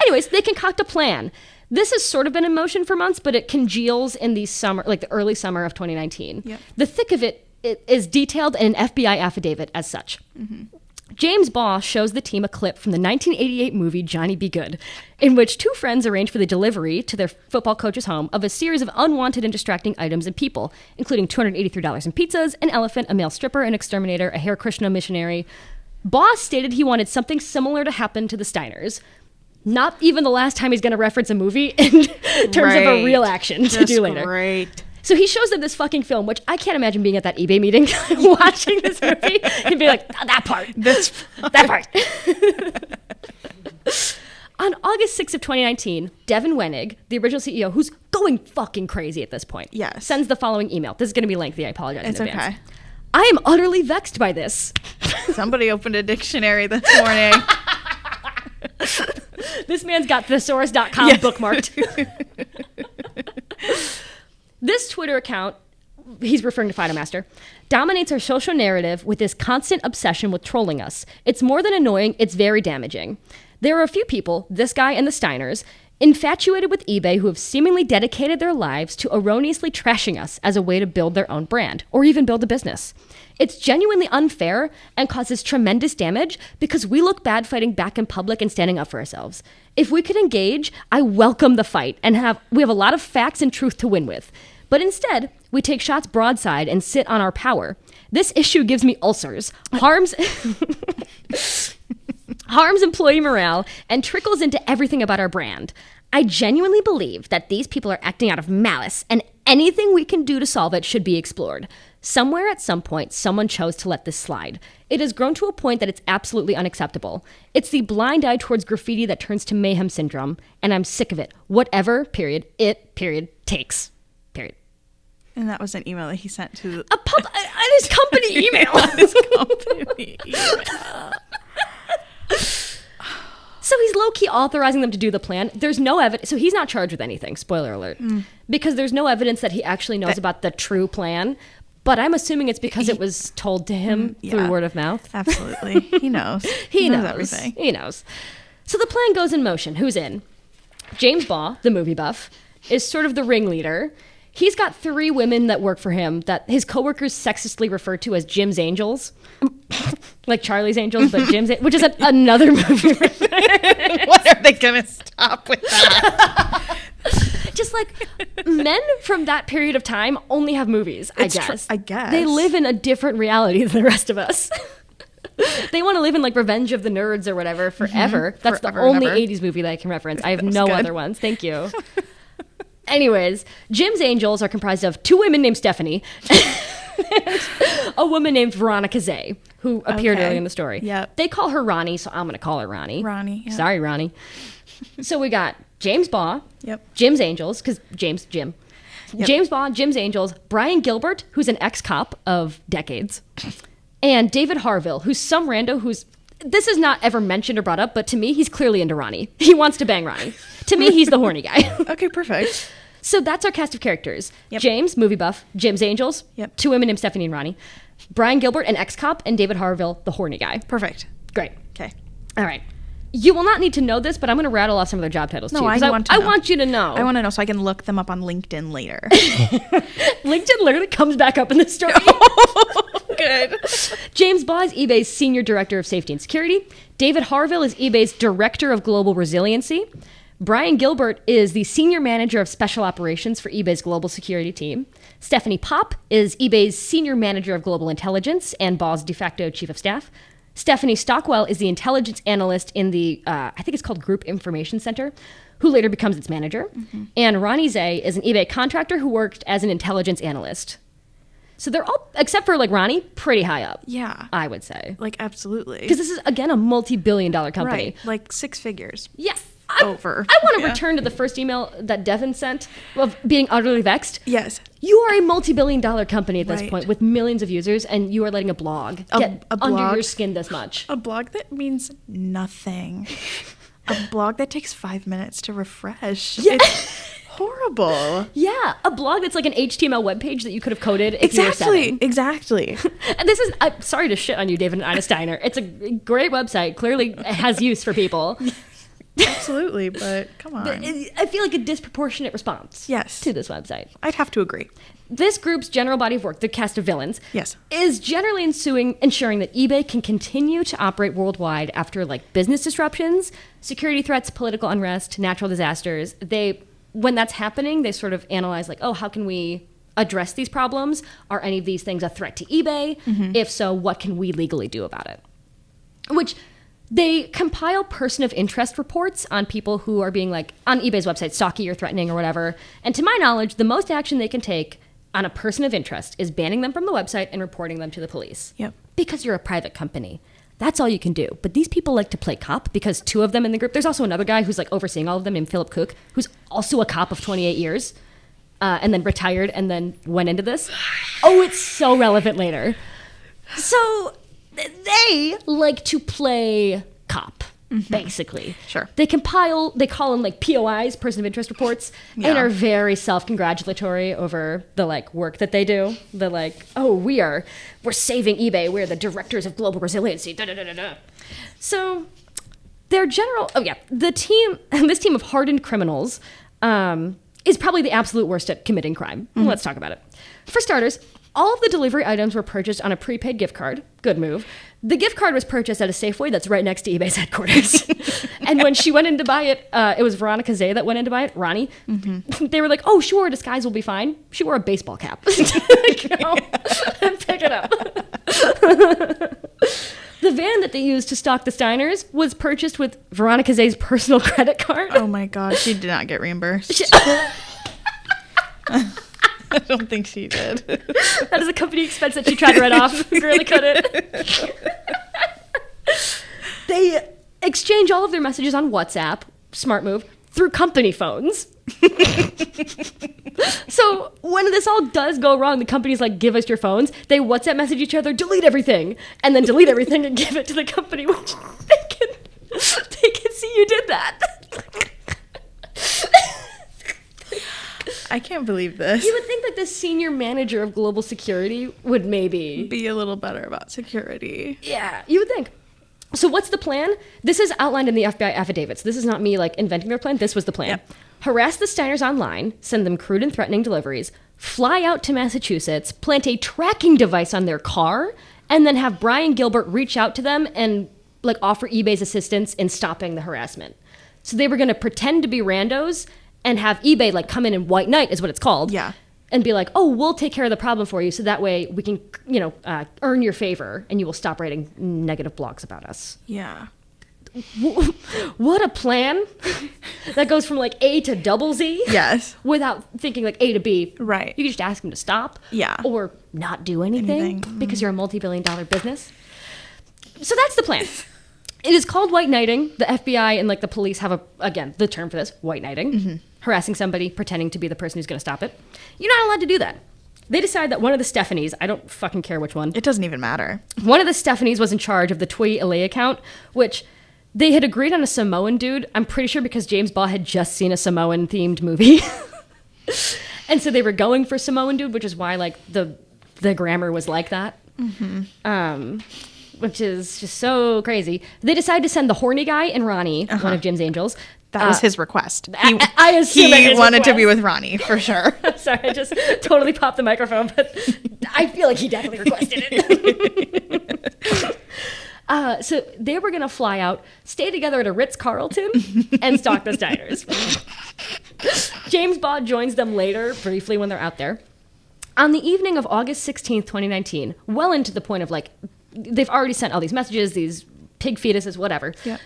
Anyways, they concoct a plan. This has sort of been in motion for months, but it congeals in the summer, like the early summer of 2019. Yep. The thick of it is detailed in an FBI affidavit as such. James Baugh shows the team a clip from the 1988 movie Johnny Be Good, in which two friends arrange for the delivery to their football coach's home of a series of unwanted and distracting items and people, including $283 in pizzas, an elephant, a male stripper, an exterminator, a Hare Krishna missionary. Baugh stated he wanted something similar to happen to the Steiners. Not even the last time he's going to reference a movie in terms of a real action to do later. Great. So he shows them this fucking film, which I can't imagine being at that eBay meeting watching this movie and be like, that part. That part. On August 6th of 2019, Devin Wenig, the original CEO, who's going fucking crazy at this point, Yes. sends the following email. This is going to be lengthy. I apologize It's in advance. okay. I am utterly vexed by this. Somebody opened a dictionary this morning. This man's got thesaurus.com bookmarked. This Twitter account, he's referring to Fidomaster, dominates our social narrative with this constant obsession with trolling us. It's more than annoying, it's very damaging. There are a few people, this guy and the Steiners, infatuated with eBay who have seemingly dedicated their lives to erroneously trashing us as a way to build their own brand, or even build a business. It's genuinely unfair and causes tremendous damage because we look bad fighting back in public and standing up for ourselves. If we could engage, I welcome the fight and we have a lot of facts and truth to win with. But instead, we take shots broadside and sit on our power. This issue gives me ulcers, harms employee morale, and trickles into everything about our brand. I genuinely believe that these people are acting out of malice, and anything we can do to solve it should be explored. Somewhere at some point, someone chose to let this slide. It has grown to a point that it's absolutely unacceptable. It's the blind eye towards graffiti that turns to mayhem syndrome, and I'm sick of it. Whatever, takes. Period. And that was an email that he sent to his company email. his company email. So he's low-key authorizing them to do the plan. There's no evidence. So he's not charged with anything, spoiler alert, because there's no evidence that he actually knows about the true plan. But I'm assuming it's because it was told to him through word of mouth. Absolutely. He knows. He knows everything. He knows. So the plan goes in motion. Who's in? James Baugh, the movie buff, is sort of the ringleader. He's got 3 women that work for him that his coworkers sexistly refer to as Jim's Angels. Like Charlie's Angels, but Jim's, which is another movie. When are they going to stop with that? Just like, Men from that period of time only have movies, I guess. I guess. They live in a different reality than the rest of us. They want to live in like Revenge of the Nerds or whatever forever. That's Forever the only and ever. 80s movie that I can reference. I have no good. other ones. Thank you. Anyways, Jim's Angels are comprised of 2 women named Stephanie and a woman named Veronica Zay, who appeared Okay. early in the story. Yep. They call her Ronnie, so I'm going to call her Ronnie. Ronnie, yeah. Sorry, Ronnie. So we got James Baugh, Yep. Jim's Angels, because Jim. Yep. James Baugh, Jim's Angels, Brian Gilbert, who's an ex-cop of decades, and David Harville, who's some rando who's... This is not ever mentioned or brought up, but to me, he's clearly into Ronnie. He wants to bang Ronnie. To me, he's the horny guy. Okay, perfect. So that's our cast of characters. Yep. James, movie buff. Jim's Angels, Yep. 2 women named Stephanie and Ronnie. Brian Gilbert, an ex-cop, and David Harville, the horny guy. Perfect. Great. Okay. All right. You will not need to know this, but I'm going to rattle off some of their job titles, No, too. I 'cause want to I know. want you to know. I want to know so I can look them up on LinkedIn later. LinkedIn literally comes back up in the story. Good. James Baugh is eBay's Senior Director of Safety and Security. David Harville is eBay's Director of Global Resiliency. Brian Gilbert is the Senior Manager of Special Operations for eBay's Global Security Team. Stephanie Popp is eBay's Senior Manager of Global Intelligence and Baugh's de facto Chief of Staff. Stephanie Stockwell is the Intelligence Analyst in the, I think it's called Group Information Center, who later becomes its manager. And Ronnie Zay is an eBay contractor who worked as an Intelligence Analyst. So they're all, except for like Ronnie, pretty high up. Yeah. I would say. Like, absolutely. Because this is, again, a multi-billion-dollar company. Right. Like 6 figures. Yes. Over. I want to Yeah. return to the first email that Devin sent of being utterly vexed. Yes. You are a multi-billion-dollar company at this Right. point with millions of users, and you are letting a blog get a under blog? your skin this much. A blog that means nothing. A blog that takes 5 minutes to refresh. Yeah. It's horrible. Yeah, a blog that's like an HTML webpage that you could have coded if you were 7. Exactly. And this is, I'm sorry to shit on you, David and Ina Steiner. It's a great website. Clearly it has use for people. Absolutely, but come on. I feel like a disproportionate response Yes. to this website. I'd have to agree. This group's general body of work, the cast of villains, Yes. is generally ensuring that eBay can continue to operate worldwide after like business disruptions, security threats, political unrest, natural disasters. When that's happening, they sort of analyze like, oh, how can we address these problems? Are any of these things a threat to eBay? If so, what can we legally do about it? Which they compile person of interest reports on people who are being like on eBay's website, stalky or threatening or whatever. And to my knowledge, the most action they can take on a person of interest is banning them from the website and reporting them to the police. Yep. Because you're a private company. That's all you can do. But these people like to play cop because 2 of them in the group, there's also another guy who's like overseeing all of them named Philip Cook, who's also a cop of 28 years and then retired and then went into this. Oh, it's so relevant later. So they like to play cop, basically. Sure. They call them like POIs, person of interest reports, and Yeah. are very self-congratulatory over the like work that they do. They're like, oh, we're saving eBay. We're the directors of global resiliency. Da, da, da, da, da. So their this team of hardened criminals is probably the absolute worst at committing crime. Let's talk about it. For starters, all of the delivery items were purchased on a prepaid gift card. Good move. The gift card was purchased at a Safeway that's right next to eBay's headquarters. And when she went in to buy it, it was Veronica Zay that went in to buy it, Ronnie. They were like, oh, sure, disguise will be fine. She wore a baseball cap. Go and pick it up. The van that they used to stalk the Steiners was purchased with Veronica Zay's personal credit card. Oh my God, she did not get reimbursed. I don't think she did. That is a company expense that she tried to write off. Really couldn't. They exchange all of their messages on WhatsApp, smart move, through company phones. So when this all does go wrong, the company's like, give us your phones. They WhatsApp message each other, delete everything, and then delete everything and give it to the company, which they can see you did that. I can't believe this. You would think that the senior manager of global security would maybe Be a little better about security. Yeah, you would think. So what's the plan? This is outlined in the FBI affidavits. This is not me like inventing their plan. This was the plan. Yep. Harass the Steiners online, send them crude and threatening deliveries, fly out to Massachusetts, plant a tracking device on their car, and then have Brian Gilbert reach out to them and like offer eBay's assistance in stopping the harassment. So they were going to pretend to be randos and have eBay like come in and white knight is what it's called. Yeah. And be like, oh, we'll take care of the problem for you. So that way we can, earn your favor and you will stop writing negative blogs about us. Yeah. What a plan. That goes from like A to double Z. Yes. Without thinking like A to B. Right. You can just ask them to stop. Yeah. Or not do anything. Because you're a multi-billion-dollar business. So that's the plan. It is called white knighting. The FBI and like the police have the term for this, white knighting. Harassing somebody, pretending to be the person who's going to stop it. You're not allowed to do that. They decide that one of the Stephanies, I don't fucking care which one. It doesn't even matter. One of the Stephanies was in charge of the Twee LA account, which they had agreed on a Samoan dude. I'm pretty sure because James Baugh had just seen a Samoan-themed movie. And so they were going for Samoan dude, which is why like the grammar was like that. Which is just so crazy. They decided to send the horny guy and Ronnie, one of Jim's angels. That was his request. I assume he wanted to be with Ronnie, for sure. Sorry, I just totally popped the microphone, but I feel like he definitely requested it. So they were going to fly out, stay together at a Ritz-Carlton, and stalk the Steiners. James Baugh joins them later, briefly, when they're out there. On the evening of August 16th, 2019, well into the point of, like, they've already sent all these messages, these pig fetuses, whatever. Yeah.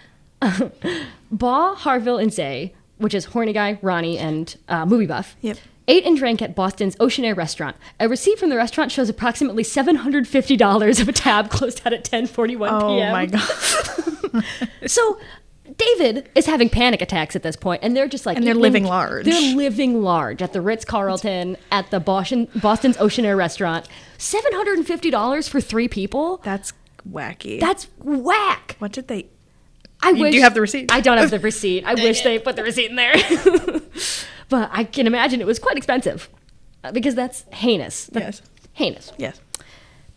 Baugh, Harville, and Zay, which is horny guy, Ronnie, and movie buff, Yep. ate and drank at Boston's Ocean Air restaurant. A receipt from the restaurant shows approximately $750 of a tab closed out at 10:41 p.m. Oh my God. So David is having panic attacks at this point, and they're just like... And they're living large. They're living large at the Ritz-Carlton, at the Boston's Ocean Air restaurant. $750 for 3 people? That's wacky. That's whack. What did they... I Do wish, you have the receipt? I don't have the receipt. I wish they put the receipt in there. But I can imagine it was quite expensive because that's heinous. Yes. Heinous. Yes.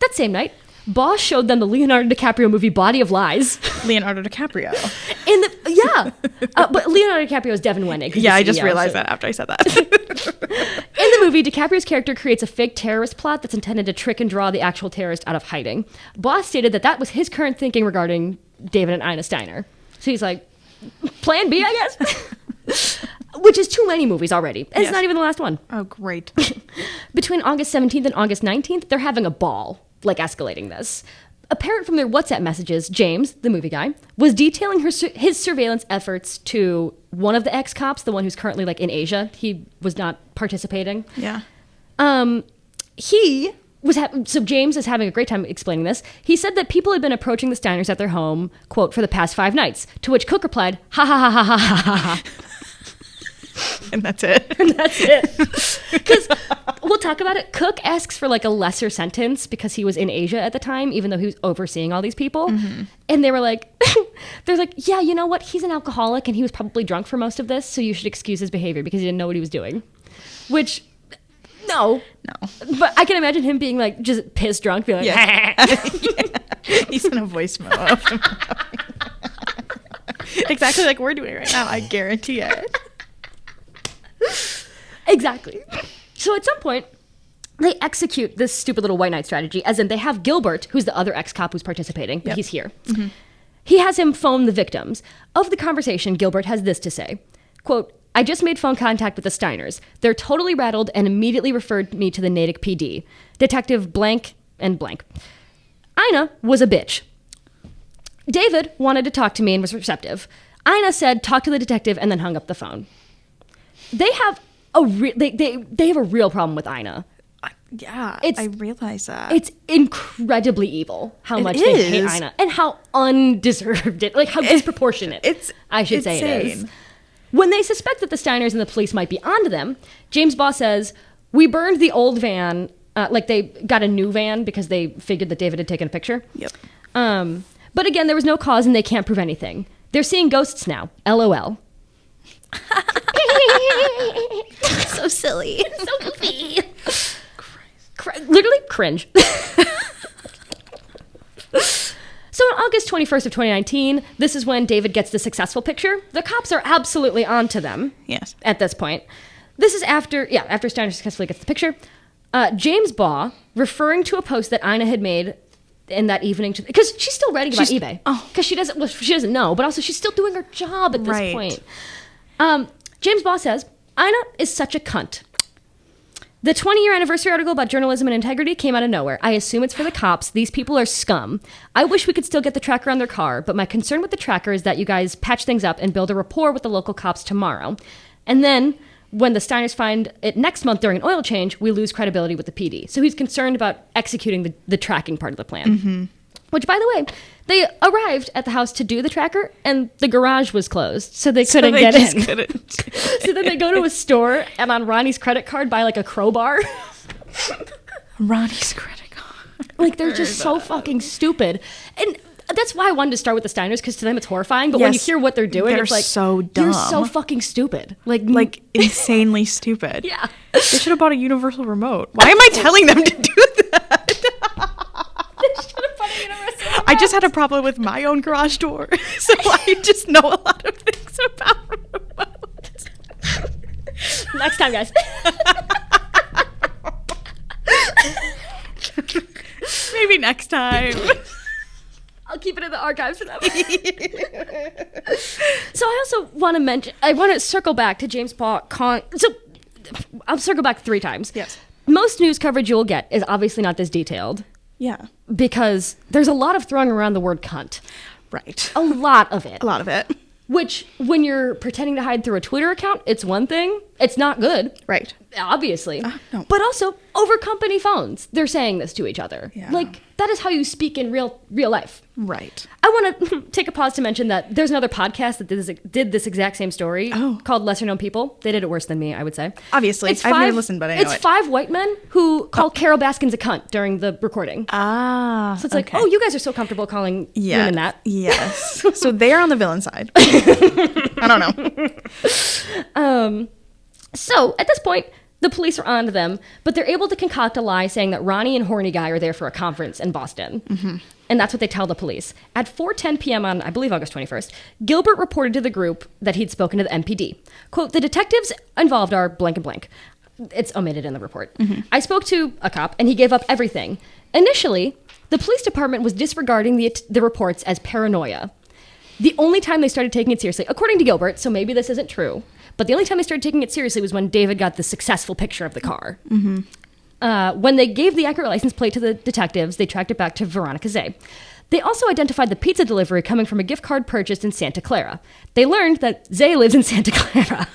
That same night, Baugh showed them the Leonardo DiCaprio movie Body of Lies. Leonardo DiCaprio. But Leonardo DiCaprio is Devin Wenig. Yeah, I just realized that after I said that. In the movie, DiCaprio's character creates a fake terrorist plot that's intended to trick and draw the actual terrorist out of hiding. Baugh stated that was his current thinking regarding David and Ina Steiner. So he's like, plan B, I guess? Which is too many movies already. And It's not even the last one. Oh, great. Between August 17th and August 19th, they're having a ball, like escalating this. Apparent from their WhatsApp messages, James, the movie guy, was detailing his surveillance efforts to one of the ex-cops, the one who's currently like in Asia. He was not participating. Yeah. So James is having a great time explaining this. He said that people had been approaching the Steiners at their home, quote, for the past 5 nights, to which Cook replied, ha ha ha ha ha ha ha. And that's it. And that's it. Because we'll talk about it. Cook asks for like a lesser sentence because he was in Asia at the time, even though he was overseeing all these people. And they were like, they're like, yeah, you know what? He's an alcoholic and he was probably drunk for most of this. So you should excuse his behavior because he didn't know what he was doing. Which... No. But I can imagine him being like just pissed drunk, being like, yeah. He's in a voice mode. Exactly like we're doing right now. I guarantee it. Exactly. So at some point, they execute this stupid little white knight strategy, as in they have Gilbert, who's the other ex-cop who's participating. He's here. He has him phone the victims. Of the conversation, Gilbert has this to say, quote, I just made phone contact with the Steiners. They're totally rattled and immediately referred me to the Natick PD. Detective blank and blank. Ina was a bitch. David wanted to talk to me and was receptive. Ina said, talk to the detective, and then hung up the phone. They have they have a real problem with Ina. Yeah, I realize that. It's incredibly evil how much they hate Ina and how undeserved it, like how disproportionate. I should say it is. When they suspect that the Steiners and the police might be onto them, James Baugh says, we burned the old van, like they got a new van because they figured that David had taken a picture. Yep. But again, there was no cause and they can't prove anything. They're seeing ghosts now. LOL. So silly. So goofy. Literally cringe. So on August 21st of 2019, this is when David gets the successful picture. The cops are absolutely onto them. Yes. At this point. This is after Steiner successfully gets the picture. James Baugh, referring to a post that Ina had made in that evening, because she's still writing about eBay. Because she doesn't know, but also she's still doing her job at this point. James Baugh says, Ina is such a cunt. The 20-year anniversary article about journalism and integrity came out of nowhere. I assume it's for the cops. These people are scum. I wish we could still get the tracker on their car, but my concern with the tracker is that you guys patch things up and build a rapport with the local cops tomorrow. And then, when the Steiners find it next month during an oil change, we lose credibility with the PD. So he's concerned about executing the tracking part of the plan. Mm-hmm. Which, by the way, they arrived at the house to do the tracker, and the garage was closed, so they couldn't get in. So then they go to a store, and on Ronnie's credit card, buy, like, a crowbar. Ronnie's credit card. Like, they're just so fucking stupid. And that's why I wanted to start with the Steiners, because to them it's horrifying, but when you hear what they're doing, it's like, so dumb. You're so fucking stupid. Like insanely stupid. Yeah. They should have bought a universal remote. Why am I telling them to do that? I just had a problem with my own garage door, so I just know a lot of things about remotes. Next time, guys. Maybe next time. I'll keep it in the archives for that. So I also want to mention, I want to circle back to James Paul. So I'll circle back 3 times. Yes. Most news coverage you'll get is obviously not this detailed. Yeah. Because there's a lot of throwing around the word cunt. Right. A lot of it. A lot of it. Which, when you're pretending to hide through a Twitter account, it's one thing. It's not good. Right. Obviously. No. But also, over company phones, they're saying this to each other. Yeah. Like, that is how you speak in real life. Right. I want to take a pause to mention that there's another podcast that did this exact same story called Lesser Known People. They did it worse than me, I would say. Obviously. I've never listened, but I know It's 5 white men who called Carol Baskins a cunt during the recording. Ah. So it's like, oh, you guys are so comfortable calling women that. Yes. So they're on the villain side. I don't know. So at this point, the police are on to them, but they're able to concoct a lie saying that Ronnie and Horny Guy are there for a conference in Boston. Mm-hmm. And that's what they tell the police. At 4:10 p.m. on, I believe, August 21st, Gilbert reported to the group that he'd spoken to the MPD. Quote, the detectives involved are blank and blank. It's omitted in the report. Mm-hmm. I spoke to a cop, and he gave up everything. Initially, the police department was disregarding the reports as paranoia. The only time they started taking it seriously, according to Gilbert, so maybe this isn't true, but the only time they started taking it seriously was when David got the successful picture of the car. Mm-hmm. When they gave the accurate license plate to the detectives, they tracked it back to Veronica Zay. They also identified the pizza delivery coming from a gift card purchased in Santa Clara. They learned that Zay lives in Santa Clara.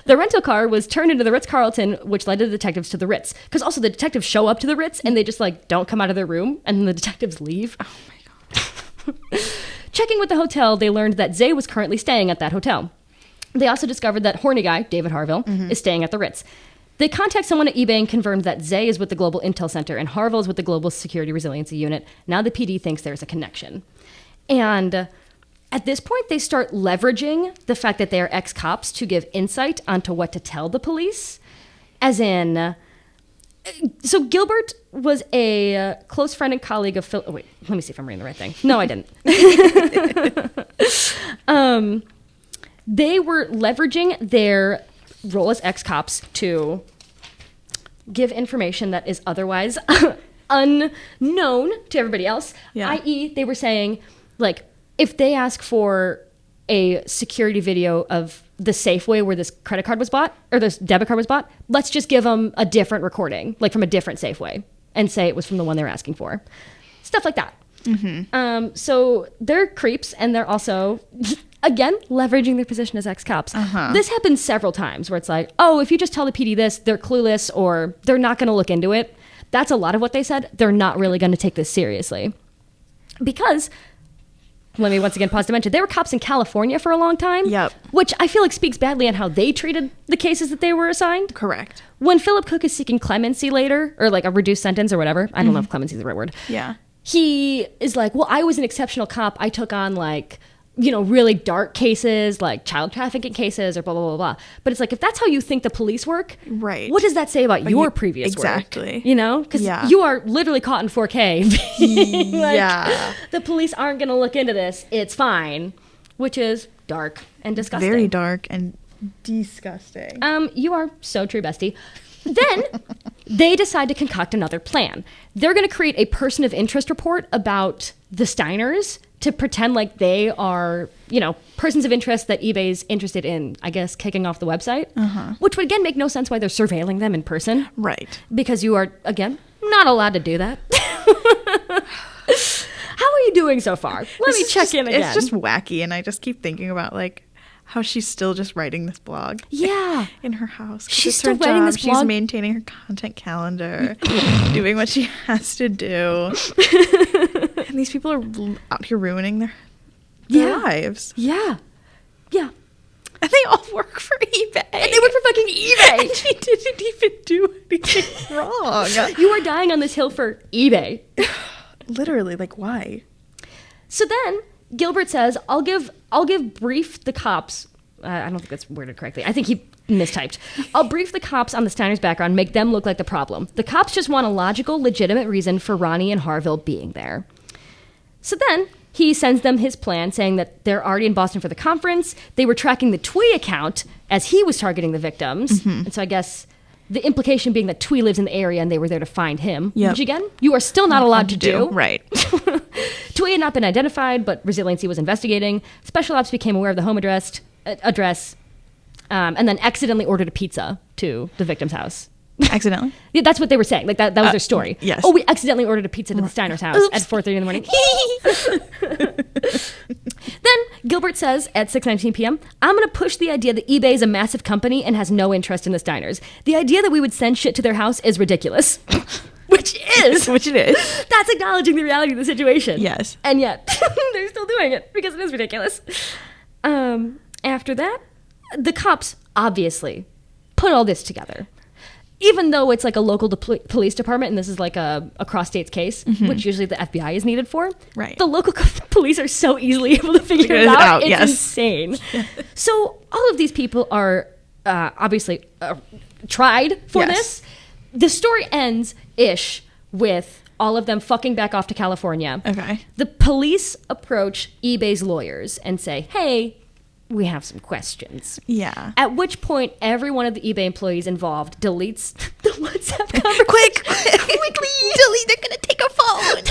The rental car was turned into the Ritz-Carlton, which led the detectives to the Ritz. Because also the detectives show up to the Ritz and they just like don't come out of their room, and then the detectives leave. Oh my God. Checking with the hotel, they learned that Zay was currently staying at that hotel. They also discovered that Horny Guy, David Harville, is staying at the Ritz. They contact someone at eBay and confirmed that Zay is with the Global Intel Center and Harville is with the Global Security Resiliency Unit. Now the PD thinks there's a connection. And at this point, they start leveraging the fact that they are ex-cops to give insight onto what to tell the police. As in, so Gilbert was a close friend and colleague of Phil. Oh, wait, let me see if I'm reading the right thing. No, I didn't. They were leveraging their role as ex-cops to give information that is otherwise unknown to everybody else. Yeah. I.e., they were saying, like, if they ask for a security video of the Safeway where this credit card was bought, or this debit card was bought, let's just give them a different recording, like from a different Safeway, and say it was from the one they're asking for. Stuff like that. Mm-hmm. So they're creeps, and they're also, again, leveraging their position as ex-cops. Uh-huh. This happens several times where it's like, oh, if you just tell the PD this, they're clueless, or they're not going to look into it. That's a lot of what they said. They're not really going to take this seriously. Because, let me once again pause to mention, they were cops in California for a long time. Yep. Which I feel like speaks badly on how they treated the cases that they were assigned. Correct. When Philip Cook is seeking clemency later, or like a reduced sentence or whatever, I don't know if clemency is the right word. Yeah. He is like, well, I was an exceptional cop. I took on like, you know, really dark cases, like child trafficking cases or blah, blah, blah, blah. But it's like, if that's how you think the police work, right? What does that say about your previous work? Exactly. You know? Because you are literally caught in 4K. Like, yeah. The police aren't going to look into this. It's fine. Which is dark and disgusting. Very dark and disgusting. You are so true, bestie. Then they decide to concoct another plan. They're going to create a person of interest report about the Steiners to pretend like they are, persons of interest that eBay's interested in, I guess, kicking off the website, which would, again, make no sense why they're surveilling them in person. Right. Because you are, again, not allowed to do that. How are you doing so far? Let me check in again. It's just wacky, and I just keep thinking about, how she's still just writing this blog. Yeah. In her house. She's still writing this blog. She's maintaining her content calendar, doing what she has to do. And these people are out here ruining their lives. Yeah. Yeah. And they all work for eBay. And they work for fucking eBay. And she didn't even do anything wrong. You are dying on this hill for eBay. Literally, why? So then Gilbert says, I'll give brief the cops. I don't think that's worded correctly. I think he mistyped. I'll brief the cops on the Steiner's background, make them look like the problem. The cops just want a logical, legitimate reason for Ronnie and Harville being there. So then he sends them his plan, saying that they're already in Boston for the conference. They were tracking the Twee account as he was targeting the victims. And so I guess the implication being that Twee lives in the area and they were there to find him. Yep. Which, again, you are still not allowed to do. Right. Twee had not been identified, but Resiliency was investigating. Special Ops became aware of the home address, and then accidentally ordered a pizza to the victim's house. Accidentally? Yeah, that's what they were saying. That was their story. Yes. Oh, we accidentally ordered a pizza to the Steiner's house at 4:30 in the morning. Then Gilbert says at 6:19 p.m., I'm going to push the idea that eBay is a massive company and has no interest in the Steiners. The idea that we would send shit to their house is ridiculous. Which it is. That's acknowledging the reality of the situation. Yes. And yet, they're still doing it because it is ridiculous. After that, the cops obviously put all this together. Even though it's a local police department and this is a cross-states case, which usually the FBI is needed for, right? The local police are so easily able to figure it out. It's insane. So all of these people are obviously tried for this. The story ends-ish with all of them fucking back off to California. Okay. The police approach eBay's lawyers and say, hey, we have some questions. Yeah. At which point, every one of the eBay employees involved deletes the WhatsApp conversation. Quickly! Delete, they're going to take our phone.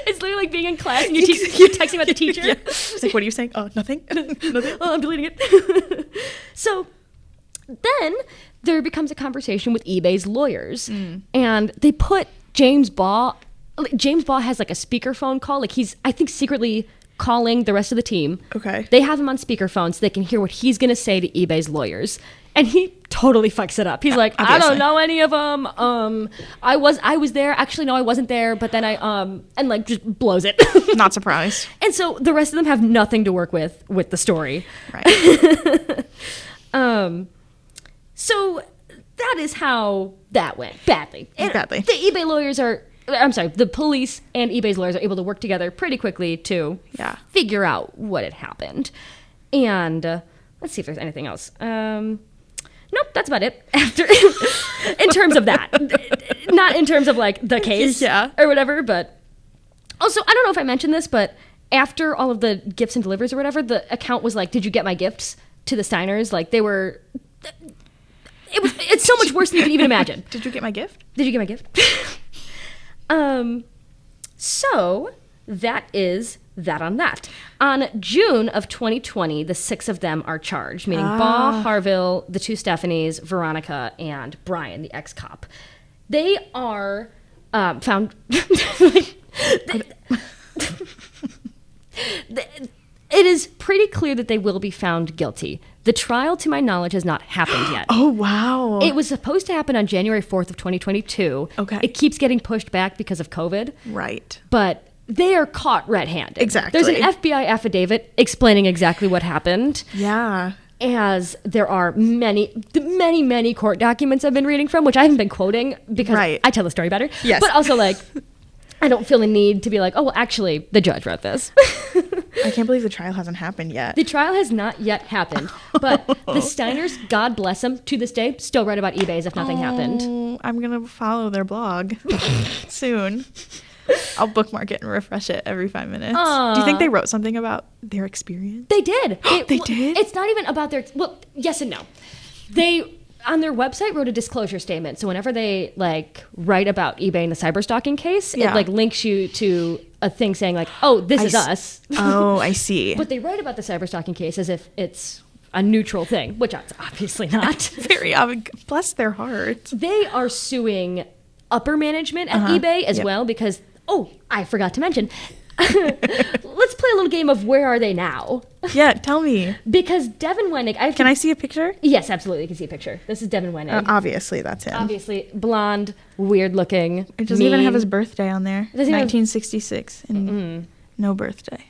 It's literally like being in class and you're texting about the teacher. Yeah. It's what are you saying? Oh, nothing? Nothing? Oh, I'm deleting it. So then there becomes a conversation with eBay's lawyers. And they put James Baugh has a speakerphone call. He's, I think, secretly calling the rest of the team. Okay. They have him on speakerphone so they can hear what he's going to say to eBay's lawyers. And he totally fucks it up. He's like, obviously. I don't know any of them. I was there. Actually, no, I wasn't there. But then and just blows it. Not surprised. And so the rest of them have nothing to work with the story. Right. So that is how that went. Badly. Badly. The eBay lawyers the police and eBay's lawyers are able to work together pretty quickly to figure out what had happened. And let's see if there's anything else. Nope, that's about it. In terms of that. Not in terms of the case or whatever, but also, I don't know if I mentioned this, but after all of the gifts and deliveries or whatever, the account was did you get my gifts to the Steiners? They were... It's so much worse than you can even imagine. Did you get my gift? Did you get my gift? So that is that on that. On June of 2020, the 6 of them are charged, meaning Baugh, Harville, the 2 Stephanies, Veronica, and Brian, the ex-cop. They are found... It is pretty clear that they will be found guilty. The trial, to my knowledge, has not happened yet. Oh, wow. It was supposed to happen on January 4th of 2022. Okay. It keeps getting pushed back because of COVID. Right. But they are caught red-handed. Exactly. There's an FBI affidavit explaining exactly what happened. Yeah. As there are many, many court documents I've been reading from, which I haven't been quoting because I tell the story better. Yes. But also, I don't feel the need to be oh, well, actually, the judge wrote this. I can't believe the trial hasn't happened yet. The trial has not yet happened. But the Steiners, God bless them, to this day, still write about eBay as if nothing happened. I'm going to follow their blog soon. I'll bookmark it and refresh it every 5 minutes. Do you think they wrote something about their experience? They did. They did? It's not even about their... Well, yes and no. They... On their website, wrote a disclosure statement. So whenever they write about eBay and the cyberstalking case, it links you to a thing saying like, oh, this is us. Oh, I see. But they write about the cyberstalking case as if it's a neutral thing, which it's obviously not. Very bless their hearts. They are suing upper management at eBay as well because, I forgot to mention, let's play a little game of where are they now? Yeah, tell me. Because Devin Wenig... Can I see a picture? Yes, absolutely. You can see a picture. This is Devin Wenig. Obviously, that's him. Obviously, blonde, weird looking. It doesn't even have his birthday on there. 1966. And no birthday.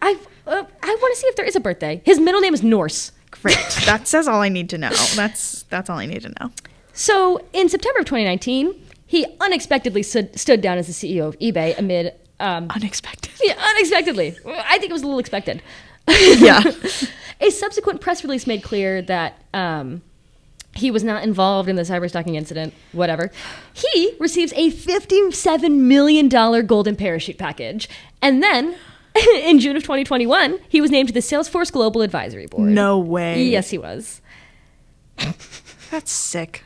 I want to see if there is a birthday. His middle name is Norse. Great. That says all I need to know. That's all I need to know. So, in September of 2019, he unexpectedly stood down as the CEO of eBay amid... Unexpected. Yeah, unexpectedly. I think it was a little expected. Yeah. A subsequent press release made clear that he was not involved in the cyberstalking incident, whatever. He receives a $57 million golden parachute package. And then, in June of 2021, he was named to the Salesforce Global Advisory Board. No way. Yes, he was. That's sick.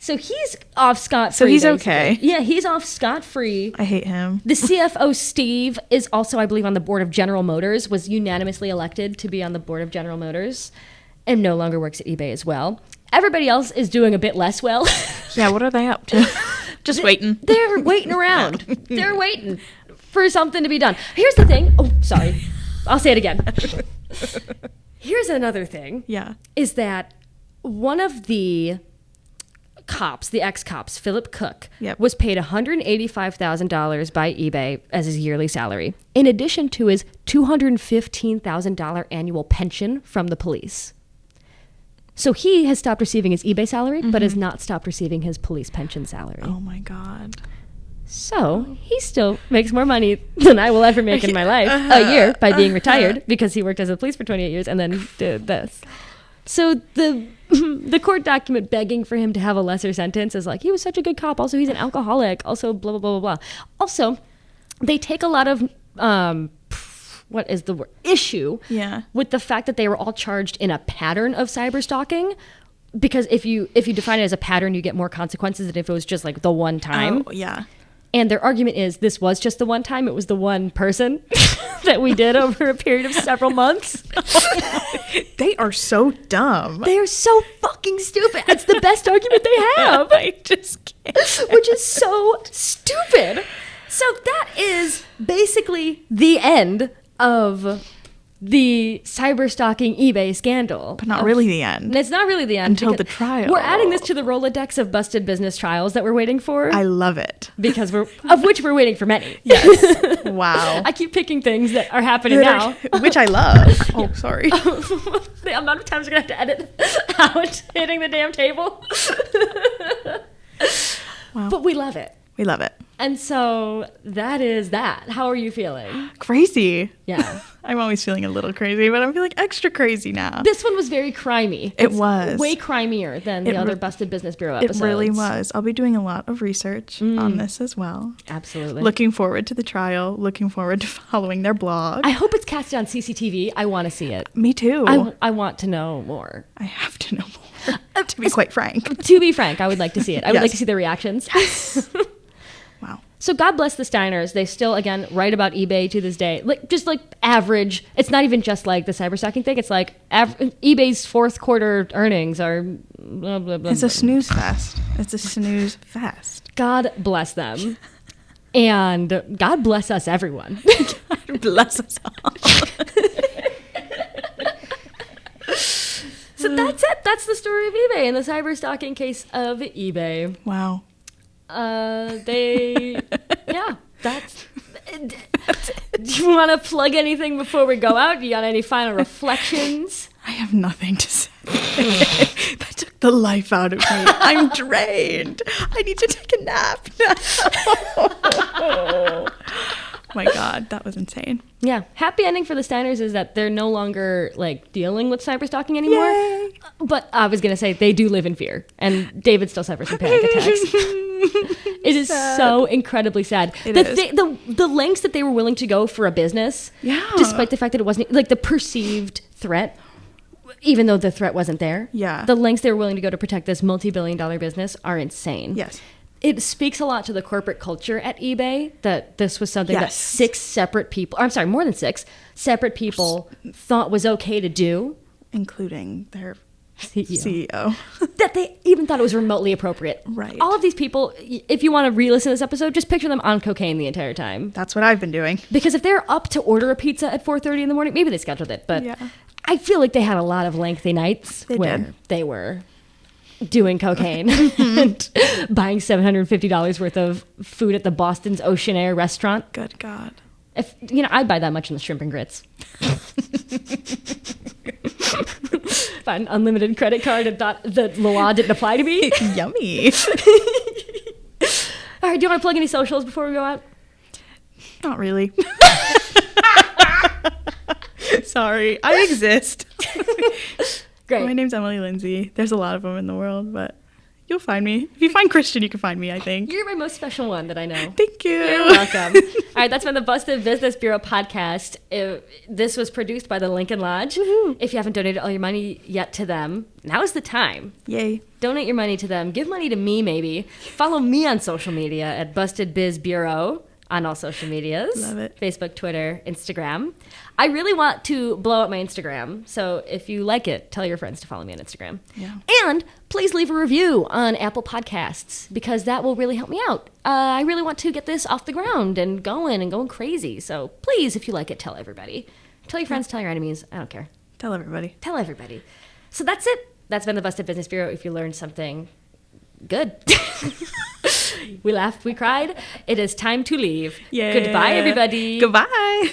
So he's off scot-free. So he's basically. okay. Yeah, he's off scot-free. I hate him. The CFO, Steve, is also, I believe, on the board of General Motors, was unanimously elected to be on the board of General Motors, and no longer works at eBay as well. Everybody else is doing a bit less well. Yeah, what are they up to? Just waiting. They're waiting around. They're waiting for something to be done. Here's the thing. Oh, sorry. I'll say it again. Here's another thing. Yeah. Is that one of the cops, the ex-cops, Philip Cook, was paid $185,000 by eBay as his yearly salary, in addition to his $215,000 annual pension from the police. So he has stopped receiving his eBay salary, but has not stopped receiving his police pension salary. Oh my God. So he still makes more money than I will ever make in my life a year by being retired because he worked as a police for 28 years and then did this. So the court document begging for him to have a lesser sentence is like, he was such a good cop. Also, he's an alcoholic. Also, blah, blah, blah, blah, blah. Also, they take a lot of, what is the word? Issue with the fact that they were all charged in a pattern of cyber stalking. Because if you define it as a pattern, you get more consequences than if it was just like the one time. Oh, yeah. And their argument is this was just the one time. It was the one person that we did over a period of several months. They are so dumb. They are so fucking stupid. It's the best argument they have. I just can't. Which is so stupid. So that is basically the end of the cyber-stalking eBay scandal. But not really the end. It's not really the end. Until the trial. We're adding this to the Rolodex of busted business trials that we're waiting for. I love it. Because of which we're waiting for many. Yes. Wow. I keep picking things that are happening now. Which I love. Oh, sorry. The amount of times we're going to have to edit out hitting the damn table. Wow. But we love it. We love it. And so that is that. How are you feeling? Crazy. Yeah. I'm always feeling a little crazy, but I'm feeling extra crazy now. This one was very crimey. It was. Way crimier than the other Busted Business Bureau episodes. It really was. I'll be doing a lot of research on this as well. Absolutely. Looking forward to the trial. Looking forward to following their blog. I hope it's casted on CCTV. I want to see it. Me too. I want to know more. I have to know more, to be quite frank. To be frank, I would like to see it. I would like to see their reactions. Yes. Wow. So God bless the Steiners. They still, again, write about eBay to this day. Just average. It's not even just like the cyberstalking thing. It's like eBay's fourth quarter earnings are blah, blah, blah. It's a snooze fest. It's a snooze fest. God bless them. And God bless us, everyone. God bless us all. So that's it. That's the story of eBay and the cyberstalking case of eBay. Wow. That's do you want to plug anything before we go out? You got any final reflections? I have nothing to say. That took the life out of me. I'm drained. I need to take a nap now. Oh my God, that was insane. Yeah. Happy ending for the Steiners is that they're no longer dealing with cyberstalking anymore. Yay. But I was going to say they do live in fear. And David still suffers from panic attacks. It is sad. So incredibly sad. The lengths that they were willing to go for a business, despite the fact that it wasn't the perceived threat, even though the threat wasn't there. Yeah. The lengths they were willing to go to protect this multi-billion-dollar business are insane. Yes. it speaks a lot to the corporate culture at eBay that this was something that Yes. 6 separate people, I'm sorry, more than 6 separate people thought was okay to do. Including their CEO. CEO. That they even thought it was remotely appropriate. Right. All of these people, if you want to re-listen to this episode, just picture them on cocaine the entire time. That's what I've been doing. Because if they're up to order a pizza at 4:30 in the morning, maybe they scheduled it, but Yeah. I feel like they had a lot of lengthy nights They where did. they were doing cocaine and buying $750 worth of food at the Boston's Ocean Air restaurant. Good God. If I'd buy that much in the shrimp and grits. If I had an unlimited credit card and thought the law didn't apply to me. Yummy. All right, do you want to plug any socials before we go out? Not really. Sorry. I exist. Great. My name's Emily Lindsey. There's a lot of them in the world, but you'll find me. If you find Christian, you can find me, I think. You're my most special one that I know. Thank you. You're welcome. All right, that's been the Busted Business Bureau podcast. This was produced by the Lincoln Lodge. Woohoo. If you haven't donated all your money yet to them, now is the time. Yay. Donate your money to them. Give money to me, maybe. Follow me on social media at Busted Biz Bureau on all social medias. Love it. Facebook, Twitter, Instagram. I really want to blow up my Instagram. So if you like it, tell your friends to follow me on Instagram. Yeah. And please leave a review on Apple Podcasts because that will really help me out. I really want to get this off the ground and going crazy. So please, if you like it, tell everybody. Tell your friends, tell your enemies. I don't care. Tell everybody. Tell everybody. So that's it. That's been the Busted Business Bureau. If you learned something good. We laughed, we cried. It is time to leave. Yeah. Goodbye, everybody. Goodbye.